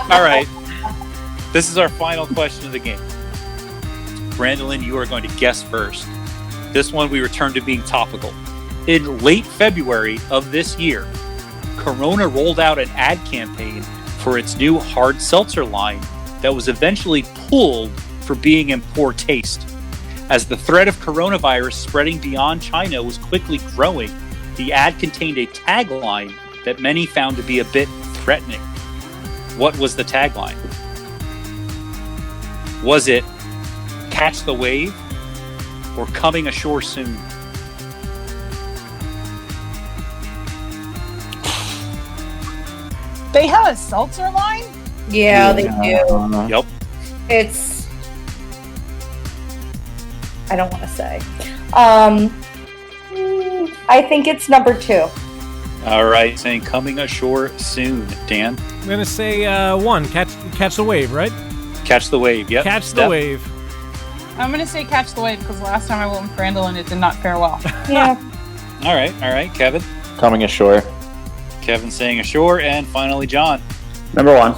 All right. This is our final question of the game. Brandolyn, you are going to guess first. This one we return to being topical. In late February of this year, Corona rolled out an ad campaign for its new hard seltzer line that was eventually pulled for being in poor taste. As the threat of coronavirus spreading beyond China was quickly growing, the ad contained a tagline that many found to be a bit threatening. What was the tagline? Was it "Catch the Wave" or "Coming Ashore Soon"? They have a seltzer line? Yeah, they do. Yep. It's. I don't want to say. I think it's number 2. All right, saying "Coming Ashore Soon." Dan? I'm going to say 1. Catch the wave, right? Catch the Wave. Yep. Catch the Steph? wave. I'm going to say catch the wave because last time I went with Brandolyn, it did not fare well. Yeah. All right. Kevin? Coming ashore. Kevin saying ashore. And finally, John. Number 1.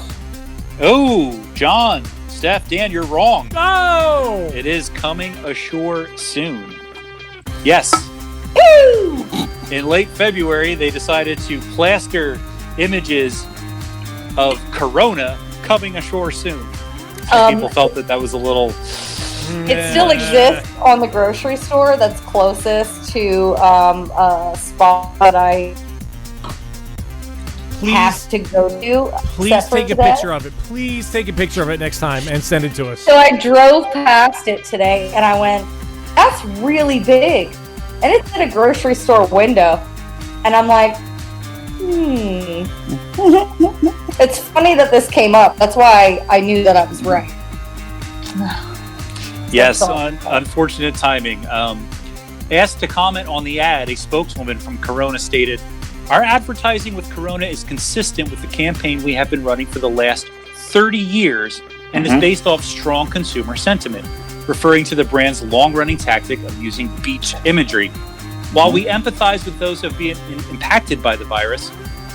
Oh, John, Steph, Dan, you're wrong. No! It is "Coming Ashore Soon." Yes. In late February, they decided to plaster images of Corona coming ashore soon. Some people felt that was a little... It still exists on the grocery store that's closest to a spot that I have to go to. Please take a picture of it. Please take a picture of it next time and send it to us. So I drove past it today and I went, that's really big. And it's in a grocery store window. And I'm like, It's funny that this came up. That's why I knew that I was right. Yes, unfortunate timing. Asked to comment on the ad, a spokeswoman from Corona stated, "Our advertising with Corona is consistent with the campaign we have been running for the last 30 years and is based off strong consumer sentiment, referring to the brand's long-running tactic of using beach imagery. While we empathize with those who have been impacted by the virus,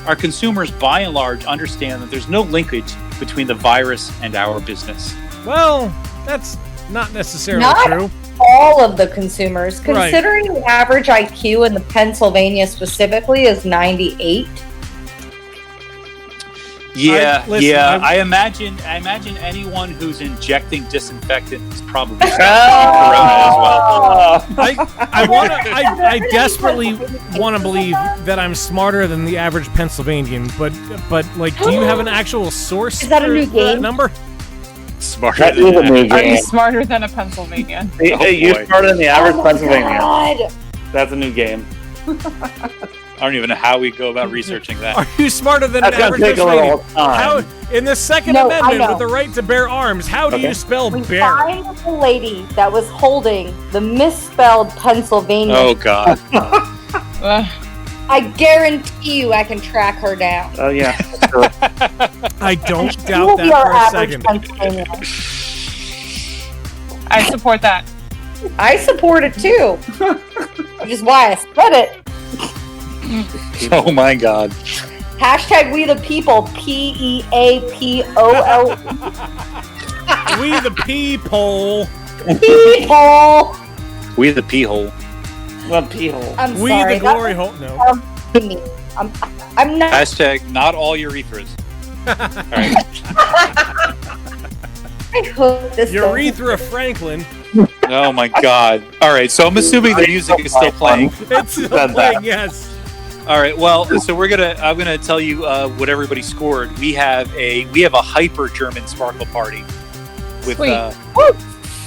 our consumers, by and large, understand that there's no linkage between the virus and our business. Well, that's not necessarily Not true. all of the consumers, Right. considering the average IQ in the Pennsylvania specifically is 98. Yeah, Listen, I imagine anyone who's injecting disinfectant is probably corona as well. I desperately want to believe that I'm smarter than the average Pennsylvanian, but like, do you have an actual source? Is that a for new that game? number? Smarter That than is a that. new Are you game. smarter than a Pennsylvanian? Hey, you boy. smarter than the average Oh my Pennsylvanian. God. That's a new game. I don't even know how we go about researching that. Are you smarter than That's an gonna average take a little Pennsylvanian? time. How, in the Second No, I Amendment know. with the right to bear arms, how do Okay. you spell We bear? find the lady that was holding the misspelled Pennsylvania. Oh God! Ugh. I guarantee you I can track her down. Oh yeah. I don't She doubt will be that our for a average second. Pennsylvanian. I support that. I support it too. Which is why I said it. Oh my God! Hashtag we the people. PEAPOL. We the people. People. We the pee hole. Well, pee hole. I'm We sorry. the glory hole. No. Me. I'm not. Hashtag not all urethras. All right. I hope this Urethra Franklin. Oh my God! All right. So I'm assuming the music is still playing. It's still playing, yes. All right. Well, so I'm gonna tell you what everybody scored. We have a hyper German sparkle party with Sweet.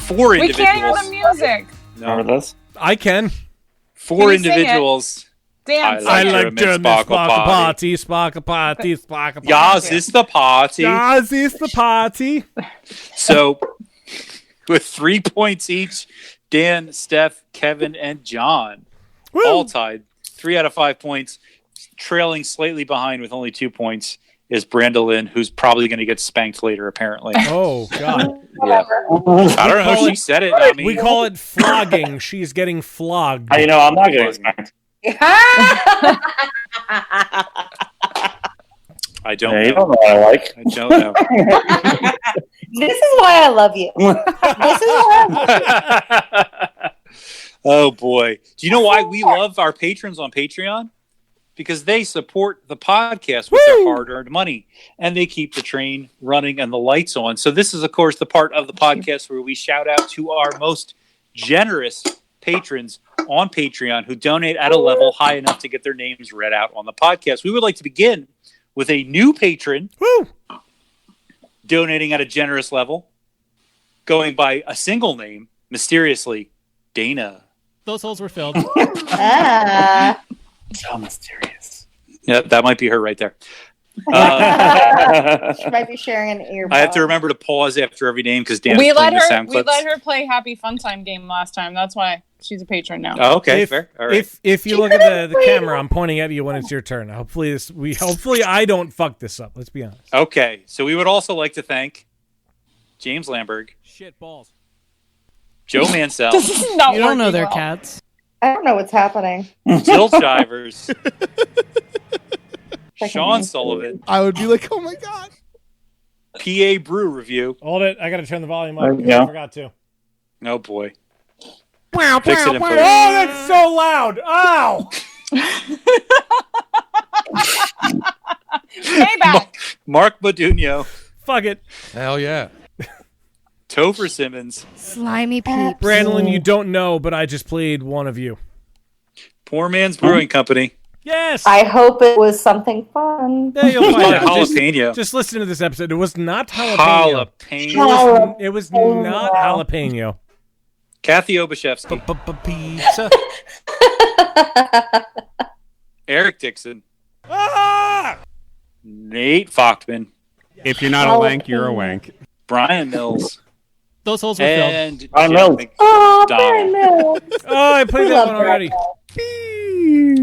4 We can't hear individuals. the music. Remember this? I can. 4 Can you sing it? individuals. Dance. I I like like German German sparkle sparkle party. party, sparkle party, sparkle party. Yas is the party. Yas is the party. So, with 3 points each, Dan, Steph, Kevin, and John Woo. all tied. 3 out of 5 points. Trailing slightly behind with only 2 points is Brandolyn, who's probably going to get spanked later, apparently. Oh, God. Yeah. I don't know. She said it. I mean, We call it flogging. She's getting flogged. You know, I'm not getting spanked. I don't Yeah, you know. don't know what I like. I don't know. This is why I love you. This is why I love you. Oh boy. Do you know why we love our patrons on Patreon? Because they support the podcast with their hard-earned money, and they keep the train running and the lights on. So this is, of course, the part of the podcast where we shout out to our most generous patrons on Patreon who donate at a level high enough to get their names read out on the podcast. We would like to begin with a new patron donating at a generous level, going by a single name, mysteriously, Dana. Those holes were filled. Ah. So mysterious. Yeah, that might be her right there. She might be sharing an earbud. I have to remember to pause after every name because Dan We is let playing the sound her. We clips. let her play Happy Fun Time game last time. That's why she's a patron now. Oh, okay, If, fair. All right. if you look at the camera, I'm pointing at you when it's your turn. Hopefully I don't fuck this up. Let's be honest. Okay, so we would also like to thank James Lamberg, Shit balls. Joe Mansell, This is not You don't know working their well. cats. I don't know what's happening. Jill Shivers, Sean Sullivan, I would be like, oh my God. PA Brew Review. Hold it. I got to turn the volume up. Yeah. I forgot to. Oh boy. Wow, Fix it in post. Oh, that's so loud. Ow. Payback. Mark Modugno, Fuck it. Hell yeah. Topher Simmons, Slimy peeps. Brandolyn, you don't know, but I just played one of you. Poor Man's Brewing Company, Yes. I hope it was something fun. Yeah, you'll find out. Jalapeno. Just listen to this episode. It was not jalapeno. Jalapeno. It was not jalapeno. Kathy Obashevsky, Pizza. Eric Dixon, Ah! Nate Fochtman, If you're not a wank, you're a wank. Brian Mills, Those holes were filled. and Brian Jim Mills. Oh, McDonald. Brian Mills. Oh, I played We that love one Brian already. Mills.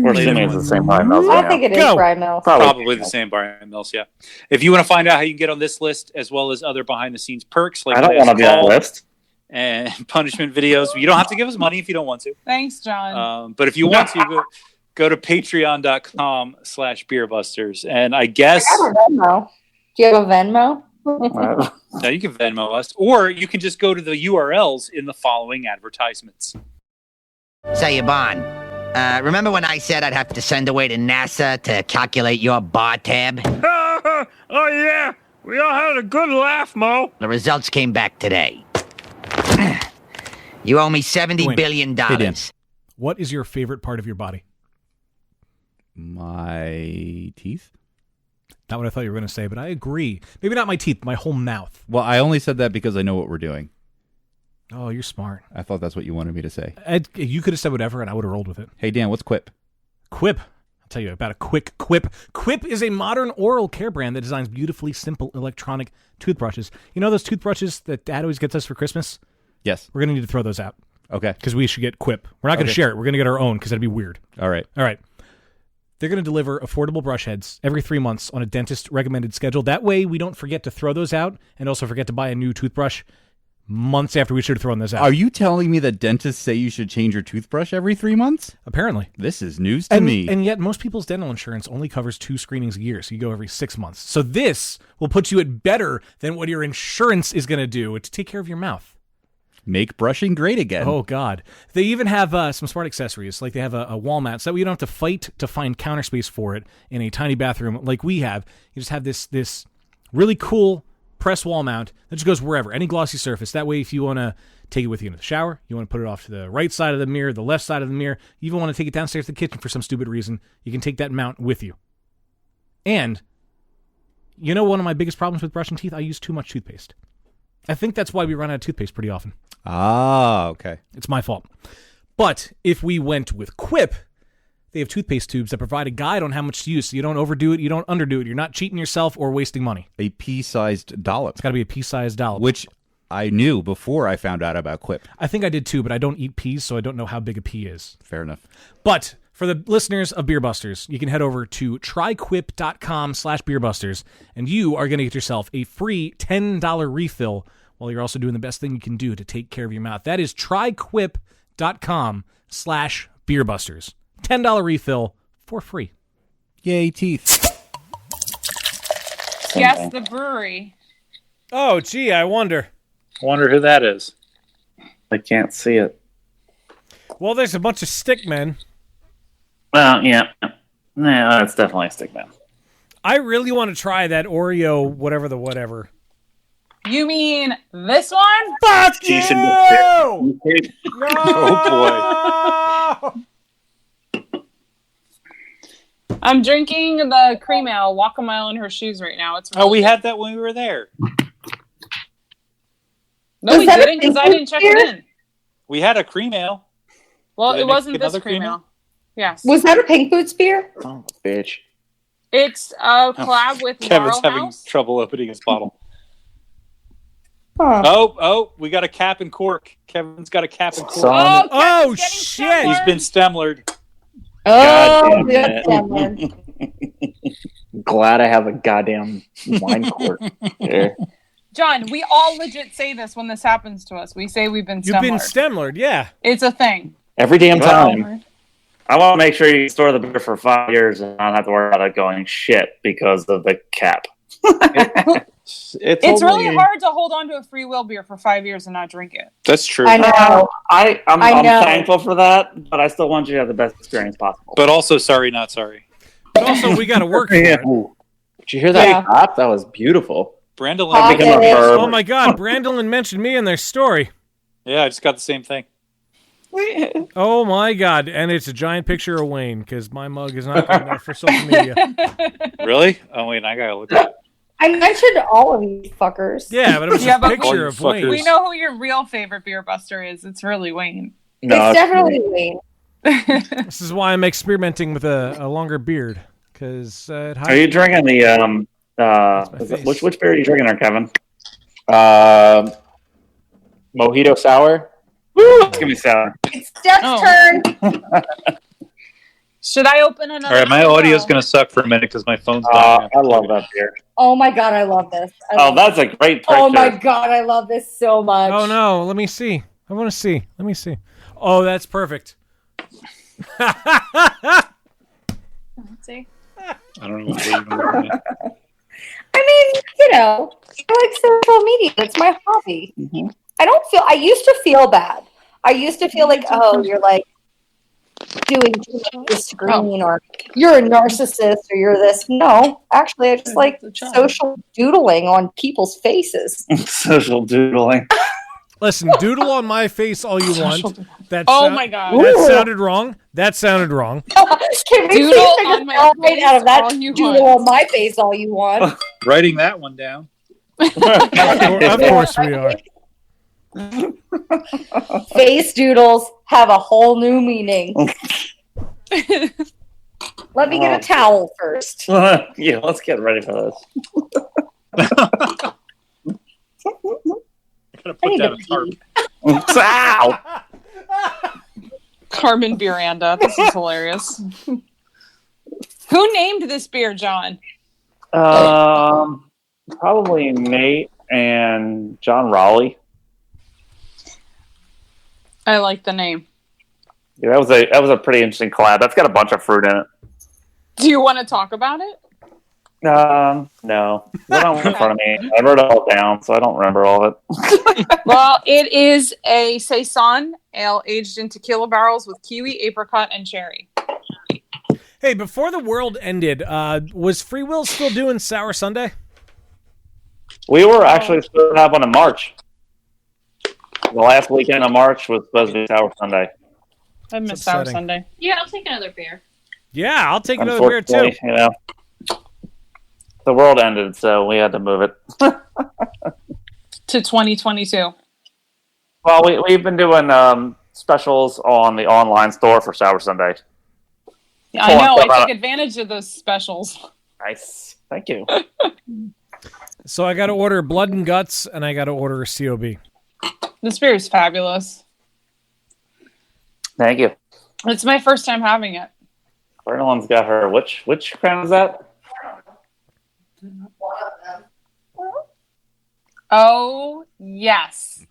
We're assuming it's the same Brian Mills. I think it is Go. Brian Mills. Probably the same Brian Mills, yeah. If you want to find out how you can get on this list, as well as other behind-the-scenes perks, like I don't want to be on the list. and punishment videos. You don't have to give us money if you don't want to. Thanks, John. But if you want to, go to patreon.com/beerbusters. And I guess... I have a Venmo. Do you have a Venmo? No, you can Venmo us. Or you can just go to the URLs in the following advertisements. Say, Yvonne, remember when I said I'd have to send away to NASA to calculate your bar tab? Oh, yeah. We all had a good laugh, Mo. The results came back today. You owe me $70 billion. Hey, Dan, what is your favorite part of your body? My teeth. Not what I thought you were going to say, but I agree. Maybe not my teeth, my whole mouth. Well, I only said that because I know what we're doing. Oh, you're smart. I thought that's what you wanted me to say. You could have said whatever, and I would have rolled with it. Hey, Dan, what's Quip? Quip. I'll tell you about a quick Quip. Quip is a modern oral care brand that designs beautifully simple electronic toothbrushes. You know those toothbrushes that Dad always gets us for Christmas? Yes. We're going to need to throw those out. Okay. Because we should get Quip. We're not going to share it. We're going to get our own because that'd be weird. All right. All right. They're going to deliver affordable brush heads every 3 months on a dentist-recommended schedule. That way, we don't forget to throw those out and also forget to buy a new toothbrush months after we should have thrown those out. Are you telling me that dentists say you should change your toothbrush every 3 months? Apparently. This is news to me. And yet, most people's dental insurance only covers 2 screenings a year, so you go every 6 months. So this will put you at better than what your insurance is going to do to take care of your mouth. Make brushing great again. Oh, God. They even have some smart accessories. Like they have a wall mat so that way you don't have to fight to find counter space for it in a tiny bathroom like we have. You just have this really cool press wall mount that just goes wherever, any glossy surface. That way, if you want to take it with you into the shower, you want to put it off to the right side of the mirror, the left side of the mirror, you even want to take it downstairs to the kitchen for some stupid reason, you can take that mount with you. And, you know one of my biggest problems with brushing teeth? I use too much toothpaste. I think that's why we run out of toothpaste pretty often. Ah, okay. It's my fault. But if we went with Quip, they have toothpaste tubes that provide a guide on how much to use, so you don't overdo it, you don't underdo it. You're not cheating yourself or wasting money. A pea-sized dollop. It's got to be a pea-sized dollop. Which I knew before I found out about Quip. I think I did too, but I don't eat peas, so I don't know how big a pea is. Fair enough. But for the listeners of Beer Busters, you can head over to tryquip.com/beerbusters, and you are going to get yourself a free $10 refill while you're also doing the best thing you can do to take care of your mouth. That is tryquip.com/beerbusters. $10 refill for free. Yay, teeth. Guess the brewery. Oh, gee, I wonder. Wonder who that is. I can't see it. Well, there's a bunch of stickmen. Well, yeah. Yeah, that's definitely a stickman. I really want to try that Oreo whatever. You mean this one? Fuck you! No! Oh, boy. I'm drinking the cream ale, walk a mile in her shoes right now. It's really we good. had that when we were there. No, we didn't because I didn't check it in. We had a cream ale. Well, Did it I make wasn't this another cream cream ale. Yes. Was that a Pink Boots beer? Oh, bitch. It's a collab with Kevin's Laurel having House. trouble opening his bottle. Huh. Oh, we got a cap and cork. Kevin's got a cap and cork. Son. Oh, Kevin's getting shit. He's been stemlered. Oh, God yeah, damn man. Glad I have a goddamn wine cork here. John, we all legit say this when this happens to us. We say we've been You've been stemlered. stemlered, yeah. It's a thing. Every damn time. I want to make sure you store the beer for 5 years and not have to worry about it going shit because of the cap. It's really hard to hold on to a free will beer for 5 years and not drink it. That's true. I know. I'm I know. thankful for that, but I still want you to have the best experience possible. But also, sorry, not sorry. But also, we got to work for it. Did you hear that Yeah. pop? That was beautiful. Brandolyn. Pop Become a it. verb. Oh, my God. Brandolyn mentioned me in their story. Yeah, I just got the same thing. Oh, my God. And it's a giant picture of Wayne because my mug is not good enough for social media. Really? Oh, wait, I got to look at it. I mentioned all of you fuckers. Yeah, but it was Yeah, a but picture of Wayne. We know who your real favorite beer buster is. It's really Wayne. No, It's definitely Wayne. This is why I'm experimenting with a longer beard. Because Are you drinking the which beer are you drinking there, Kevin? Mojito sour. Woo! It's gonna be sour. It's Steph's turn. Should I open another? All right, my one? audio's going to suck for a minute because my phone's dying. I love that beer. Oh my god, I love this. That's a great picture. Oh my god, I love this so much. Oh no, let me see. I want to see. Let me see. Oh, that's perfect. Let's see. I don't know what to even I mean, I like social media. It's my hobby. Mm-hmm. I used to feel bad. I used to feel like, oh, you're like doing too much on the screen, or you're a narcissist, or you're this. No, actually, I just like social doodling on people's faces. Social doodling. Listen, doodle on my face all you want. My god. That sounded wrong. That sounded wrong. Can we Doodle please take on a my sound face out of that? all you Doodle want. on my face all you want. Writing that one down. Of course we are. Face doodles have a whole new meaning. Let me get a towel first. Yeah, let's get ready for this. Gotta put down a tarp. Ow! Carmen Miranda. This is hilarious. Who named this beer, John? Probably Nate and John Raleigh. I like the name. Yeah, that was a pretty interesting collab. That's got a bunch of fruit in it. Do you want to talk about it? No, I don't in front of me. I wrote it all down, so I don't remember all of it. Well, it is a saison ale aged in tequila barrels with kiwi, apricot, and cherry. Hey, before the world ended, was Free Will still doing Sour Sunday? We were actually supposed to have one in March. The last weekend of March was supposed to be Sour Sunday. I miss Sour Sunday. Yeah, I'll take another beer. Yeah, I'll take another beer too. The world ended, so we had to move it to 2022. Well, we've been doing specials on the online store for Sour Sunday. Yeah, I know. I took advantage of those specials. Nice, thank you. So I got to order Blood and Guts, and I got to order a COB. This beer is fabulous. Thank you. It's my first time having it. Carolyn's got her. Which crown is that? Oh, yes.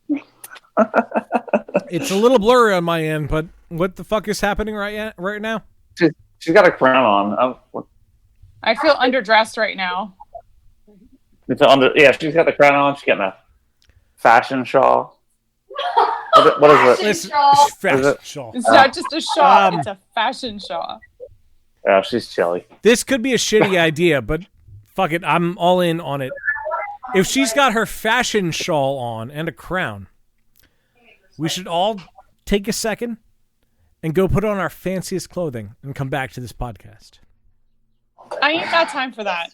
It's a little blurry on my end, but what the fuck is happening right now? She's got a crown on. I feel underdressed right now. She's got the crown on. She's getting a fashion shawl. What is it? Fashion shawl. It's not just a shawl. It's a fashion shawl. Yeah, she's chilly. This could be a shitty idea, but fuck it. I'm all in on it. If she's got her fashion shawl on and a crown, we should all take a second and go put on our fanciest clothing and come back to this podcast. I ain't got time for that.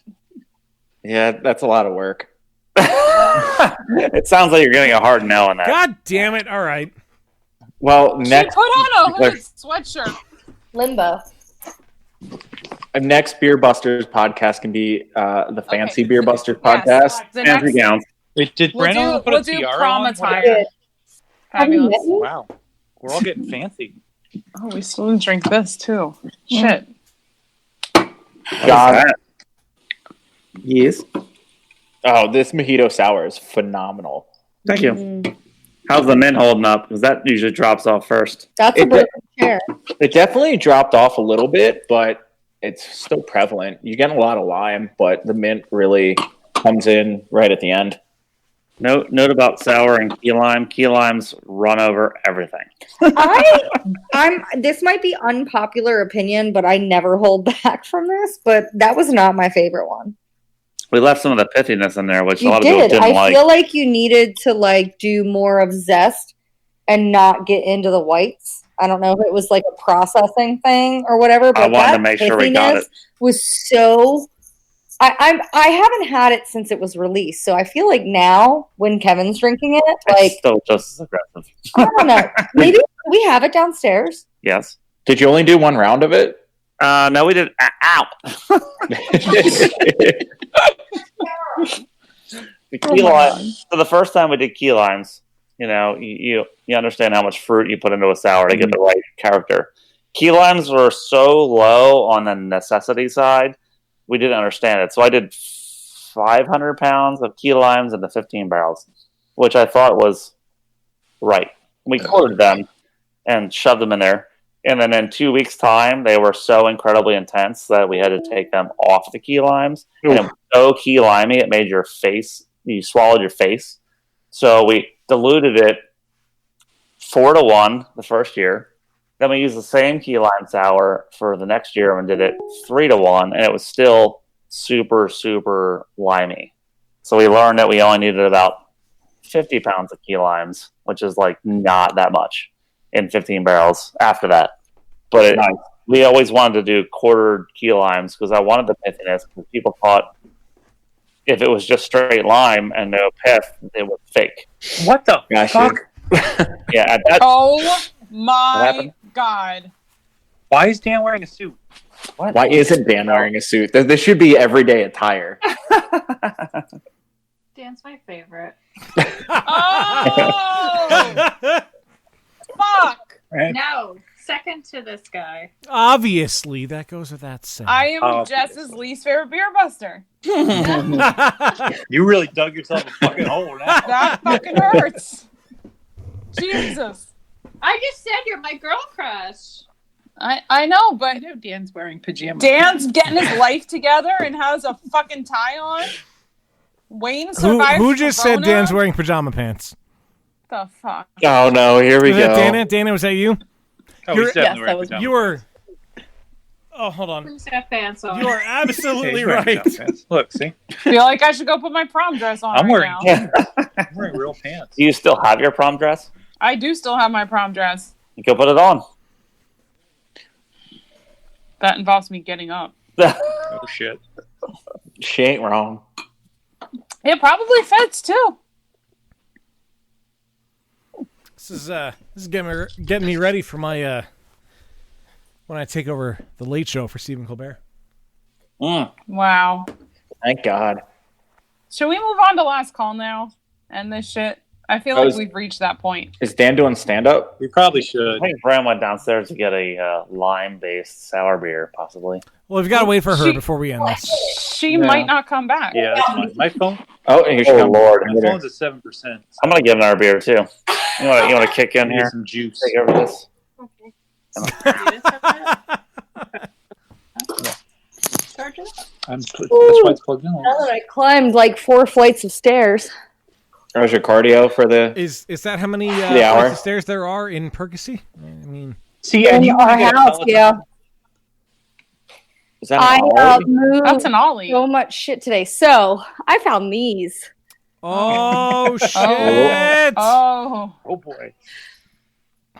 Yeah, that's a lot of work. It sounds like you're getting a hard no on that. God damn it. All right. Well, next. She put on a hood sweatshirt. Limbo. Next Beer Busters podcast can be the Fancy Beer Busters podcast. Fancy gowns. Wait, did Brandon put a tiara prom on? attire. Fabulous. Wow. We're all getting fancy. Oh, we still didn't drink this, too. Shit. John. Yes. Oh, this mojito sour is phenomenal. Thank you. How's the mint holding up? Because that usually drops off first. That's a broken chair. It definitely dropped off a little bit, but it's still prevalent. You get a lot of lime, but the mint really comes in right at the end. Note about sour and key lime. Key limes run over everything. This might be unpopular opinion, but I never hold back from this. But that was not my favorite one. We left some of the pithiness in there, which a You lot of people did. didn't like. I feel like you needed to do more of zest and not get into the whites. I don't know if it was like a processing thing or whatever, but I wanted that to make sure we got it. Was so. I haven't had it since it was released, so I feel like now when Kevin's drinking it, it's still just as aggressive. I don't know. Maybe we have it downstairs. Yes. Did you only do one round of it? No, we did. Ow. The key lime. So the first time we did key limes, you understand how much fruit you put into a sour to get the right character. key limes were so low on the necessity side, we didn't understand it. So I did 500 pounds of key limes into 15 barrels, which I thought was right. We quartered them and shoved them in there. And then in 2 weeks' time, they were so incredibly intense that we had to take them off the key limes. And it was so key limey, it made your face, you swallowed your face. So we diluted it 4-1 the first year. Then we used the same key lime sour for the next year and did it 3-1, and it was still super, super limey. So we learned that we only needed about 50 pounds of key limes, which is like not that much in 15 barrels after that. But we always wanted to do quartered key limes because I wanted the pithiness, because people thought if it was just straight lime and no pith, it was fake. What the fuck? Yeah. Oh my God. Why is Dan wearing a suit? What? Why isn't Dan wearing a suit? This should be everyday attire. Dan's my favorite. Oh! Fuck! No, second to this guy. Obviously, that goes without saying. I am Jess's least favorite beer buster. You really dug yourself a fucking hole now. That fucking hurts. Jesus. I just said you're my girl crush. I know, but I know Dan's wearing pajamas. Dan's getting his life together and has a fucking tie on. Wayne survived Who just said Corona? Dan's wearing pajama pants? The fuck? Oh no, here we Was go. that Dana? Dana, was that you? Oh, he's definitely wearing pajamas. You were. Oh, hold on. Who's got pants on? You are absolutely He's wearing right. pajama pants. Look, see? Feel like I should go put my prom dress on I'm right wearing now. I'm wearing real pants. Do you still have your prom dress? I do still have my prom dress. You go put it on. That involves me getting up. Oh shit. She ain't wrong. It probably fits too. This is getting me ready for my when I take over the Late Show for Stephen Colbert. Wow. Thank God. Should we move on to last call now? End this shit? I feel like we've reached that point. Is Dan doing stand-up? We probably should. I think Brian went downstairs to get a lime-based sour beer, possibly. Well, we've got to wait for her before we end this. She might not come back. Yeah, that's fine. My phone. Oh, here she Oh comes. Lord! My phone's at 7%. I'm gonna get another beer too. You want to kick in Need here? some juice. Take over this. That's why it's plugged in. Now that I climbed like 4 flights of stairs. How's your cardio for the? Is that how many the hour? flights of stairs there are in Percy? I mean, see, and you our house, yeah. Is that I ollie? moved That's an ollie. so much shit today. So I found these. oh shit! Oh. Oh boy.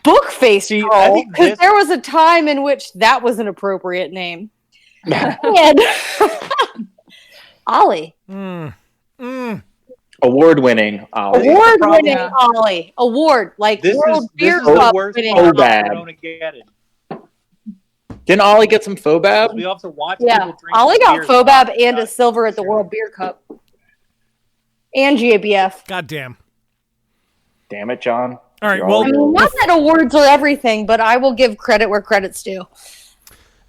Book face See, I troll, think because this- there was a time in which that was an appropriate name. And Ollie. Award-winning Ollie. Award-winning Ollie. Award, like This World is Beer the Cup worst winning part Oh, about bad. Corona get it. Didn't Ollie get some Fobab? We have to watch Yeah, people drink Ollie these got beers. Fobab and a silver at the World Beer Cup. And GABF. Goddamn. Damn it, John. All right, You're well- I mean, not that awards are everything, but I will give credit where credit's due.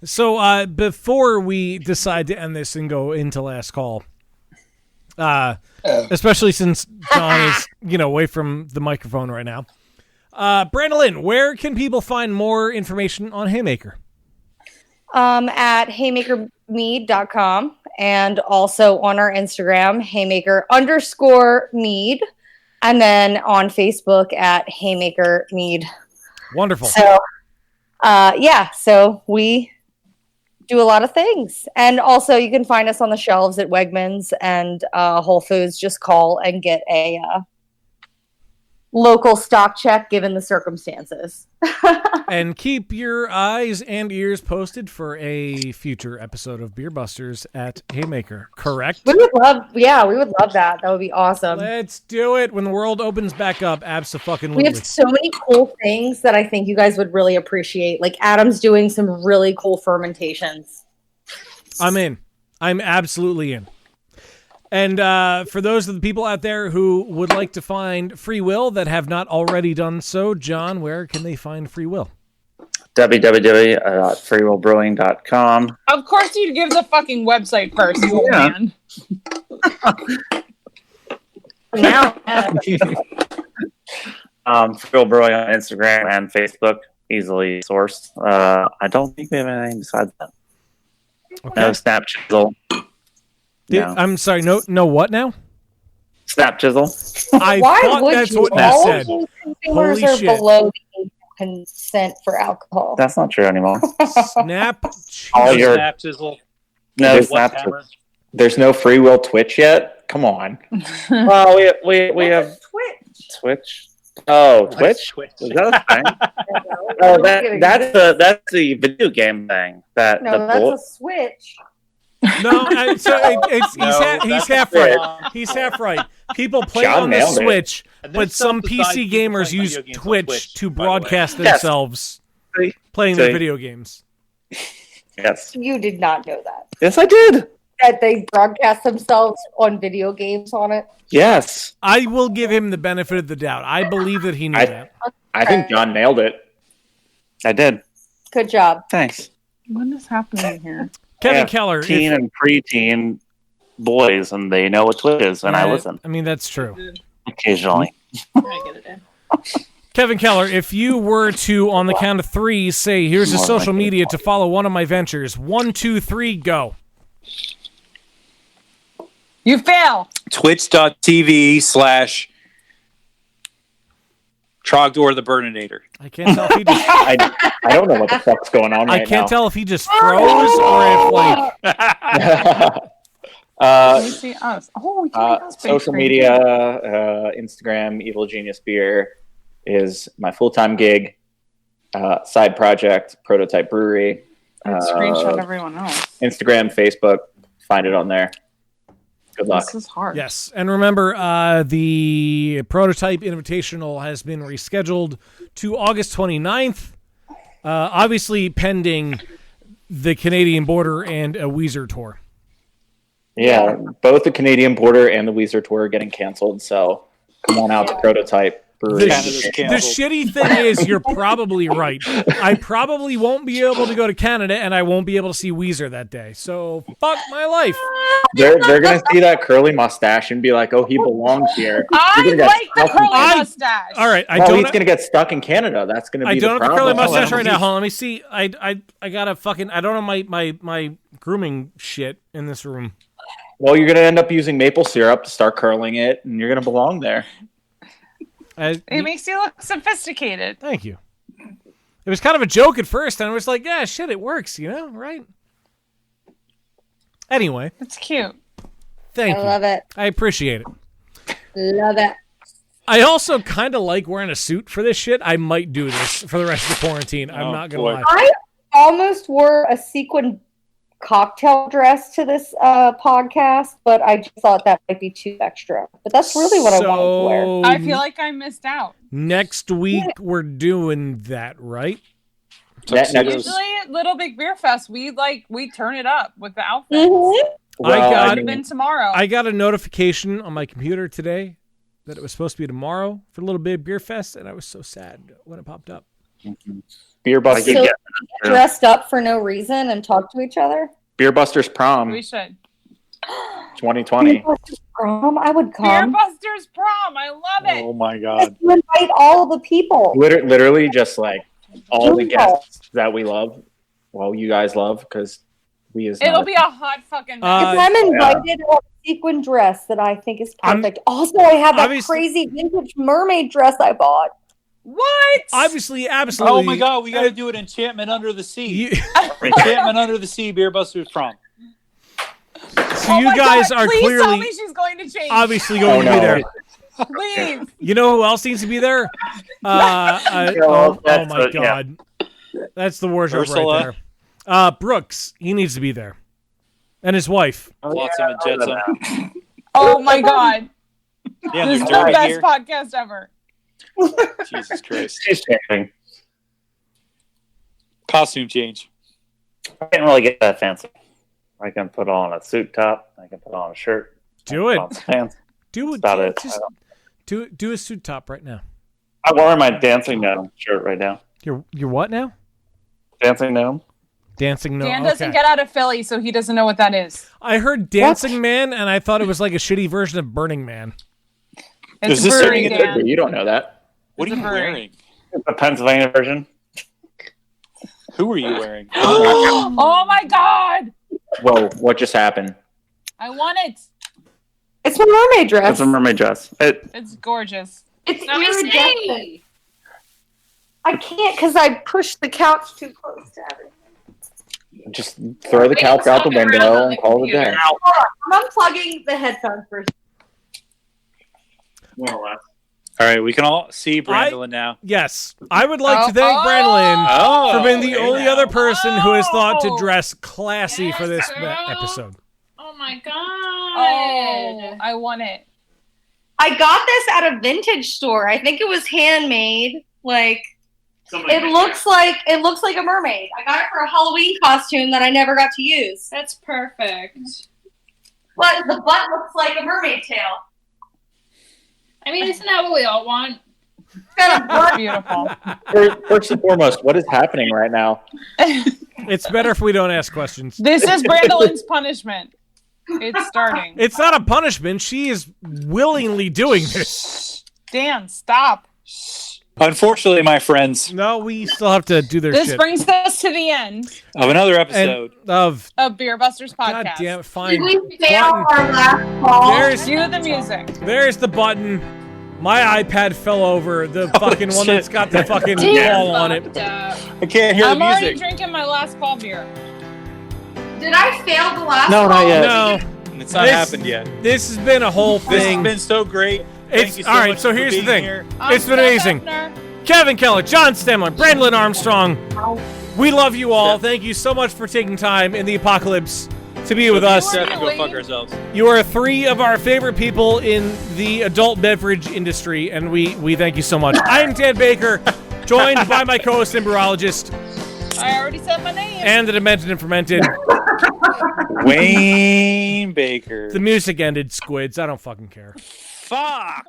So before we decide to end this and go into last call, especially since John is away from the microphone right now, Brandolyn, where can people find more information on Haymaker? At haymakermead.com and also on our Instagram, haymaker_mead, and then on Facebook at Haymaker Mead. Wonderful. So, so we do a lot of things. And also you can find us on the shelves at Wegmans and Whole Foods. Just call and get a local stock check given the circumstances. And keep your eyes and ears posted for a future episode of Beer Busters at Haymaker, correct? We would love that. That would be awesome. Let's do it when the world opens back up. Abso-fucking-lutely. We have so many cool things that I think you guys would really appreciate. Like Adam's doing some really cool fermentations. I'm in. I'm absolutely in. And for those of the people out there who would like to find Free Will that have not already done so, John, where can they find Free Will? www.freewillbrewing.com. Of course, you'd give the fucking website first, you old man. Now, Free Will Brewing on Instagram and Facebook, easily sourced. I don't think we have anything besides that. Okay. No Snap Chisel. No. I'm sorry. No. What now? Snap Chisel. I why thought would that's you? what Ness All said. of these consumers Holy are shit. below the age of consent for alcohol. That's not true anymore. Snap. All Chisel. your Snap Chisel. no What Snap camera? Chisel. There's no free will Twitch yet. Come on. Well, we have Twitch. Oh, Twitch. Is that a thing? Oh, that's the video game thing. No, that's a Switch. No, he's half right. He's half right. People play John on the nailed it. Switch, And but there's some stuff besides PC people gamers playing use video games on Twitch Twitch, to by the way. broadcast Yes. themselves See? playing their See? video games. Yes. You did not know that. Yes, I did. That they broadcast themselves on video games on it. Yes. I will give him the benefit of the doubt. I believe that he knew that. I think John nailed it. I did. Good job. Thanks. What is happening here? Kevin Yeah, Keller. teen and preteen boys, and they know what Twitch is, and I listen I mean, that's true. occasionally. I get it in. Kevin Keller, if you were to, on the count of three, say, here's a social media to follow one of my ventures. 1, 2, 3, go. You fail. Twitch.tv/ Trogdor the Burninator. I can't tell if he just. I don't know what the fuck's going on right I can't now. tell if he just froze or if like. Let me see us. Oh, we can't make us big Social screen. media, Instagram, Evil Genius Beer is my full-time gig. Side project, Prototype Brewery. Let's screenshot everyone else. Instagram, Facebook, find it on there. Good luck. This is hard. Yes, and remember, the Prototype Invitational has been rescheduled to August 29th. Obviously, pending the Canadian border and a Weezer tour. Yeah, both the Canadian border and the Weezer tour are getting canceled, so come on out to Prototype Brewery. The shitty thing is, you're probably right. I probably won't be able to go to Canada, and I won't be able to see Weezer that day. So, fuck my life. They're gonna see that curly mustache and be like, "Oh, he belongs here." I You're gonna like get the stuck in- curly mustache. All right, I No, don't. he's gonna get stuck in Canada. That's gonna be I don't the have a curly problem. mustache right now. Hold on, let me see. I gotta fucking. I don't have my grooming shit in this room. Well, you're gonna end up using maple syrup to start curling it, and you're gonna belong there. It makes you look sophisticated. Thank you. It was kind of a joke at first, and I was like, yeah, shit, it works, right? Anyway. It's cute. Thank you. I love it. I appreciate it. Love it. I also kind of like wearing a suit for this shit. I might do this for the rest of the quarantine. I'm not going to lie. I almost wore a sequin cocktail dress to this podcast, but I just thought that might be too extra. But that's really what I wanted to wear. I feel like I missed out. Next week, we're doing that, right? Usually, at Little Big Beer Fest, we turn it up with the outfits. Mm-hmm. I been tomorrow. I got a notification on my computer today that it was supposed to be tomorrow for Little Big Beer Fest, and I was so sad when it popped up. Beer Busters, So get dressed up for no reason and talk to each other. Beer Busters Prom We should. 2020. Beer Busters Prom, I would Beer come. Busters Prom. I love it. Oh my god. You invite all the people. Literally just like all the guests that we love. Well, you guys love because we is It'll not. be a hot fucking mess. If I'm invited, I'll have a sequin dress that I think is perfect. Also, I have that crazy vintage mermaid dress I bought. What? Obviously, absolutely. Oh my god, we got to do an Enchantment Under the Sea. Enchantment Under the Sea, Beer Busters Prom. So you guys are please tell clearly, me she's going to change. obviously going to be there. Please. You know who else needs to be there? Oh my god, that's the wardrobe Ursula. right there. Brooks, he needs to be there, and his wife. Flotsam and Jetsam. Oh my god. Yeah, This is they're the dirty best here. podcast ever. Jesus Christ. She's changing. Costume change. I can't really get that fancy. I can put on a suit top. I can put on a shirt. Do it. Pants. Do it. About it. Just do a suit top right now. I'm wearing my Dancing Gnome shirt right now. You're what now? Dancing Gnome. Dancing Gnome. Dan doesn't okay. get out of Philly, so he doesn't know what that is. I heard Dancing Man, and I thought it was like a shitty version of Burning Man. It's Is this brewery, turning Dan. You don't know that. What are It's you a brewery. wearing? The Pennsylvania version. Who are you wearing? Oh my God! Whoa, what just happened? I want it. It's a mermaid dress. It's a mermaid dress. It's gorgeous. It's Let me iridescent. see. I can't because I pushed the couch too close to everything. Just throw the couch out the window and call it a day. Hold on. I'm unplugging the headphones first. More or less. All right, we can all see Brandolin now. Yes. I would like to thank Brandolin Oh, for being the hey only now. other person who has thought to dress classy for this girl. episode. Oh my god. Oh, I want it. I got this at a vintage store. I think it was handmade. Like it looks like a mermaid. I got it for a Halloween costume that I never got to use. That's perfect. But the butt looks like a mermaid tail. I mean, isn't that what we all want? It's got a butt. Beautiful. First and foremost, what is happening right now? It's better if we don't ask questions. This is Brandolin's punishment. It's starting. It's not a punishment. She is willingly doing this. Dan, stop. Unfortunately, my friends, No, we still have to do their This shit. brings us to the end of another And episode. of of Beer Busters God podcast. damn it, Did fine. we fail Button. our last call? There's Cue the music. there's the button. My iPad fell over. The fucking one shit. that's got the fucking Damn, ball on it. fucked up. I can't hear I'm the already music. drinking my last call beer. Did I fail the last No, call? not yet. No, It's not This- happened yet. this has been a whole This has thing. been so great. Thank It's you so all right. much So for here's the being thing. here. It's been Steph amazing. Hefner. Kevin Keller, John Stemlin, Brandolin Armstrong. We love you all. Thank you so much for taking time in the apocalypse to be with us. Steph, go fuck ourselves. You are three of our favorite people in the adult beverage industry, and we thank you so much. I'm Dan Baker, joined by my co-host and brewologist, I already said my name. and the Demented and Fermented. Wayne Baker. The music ended, squids. I don't fucking care. Fuck.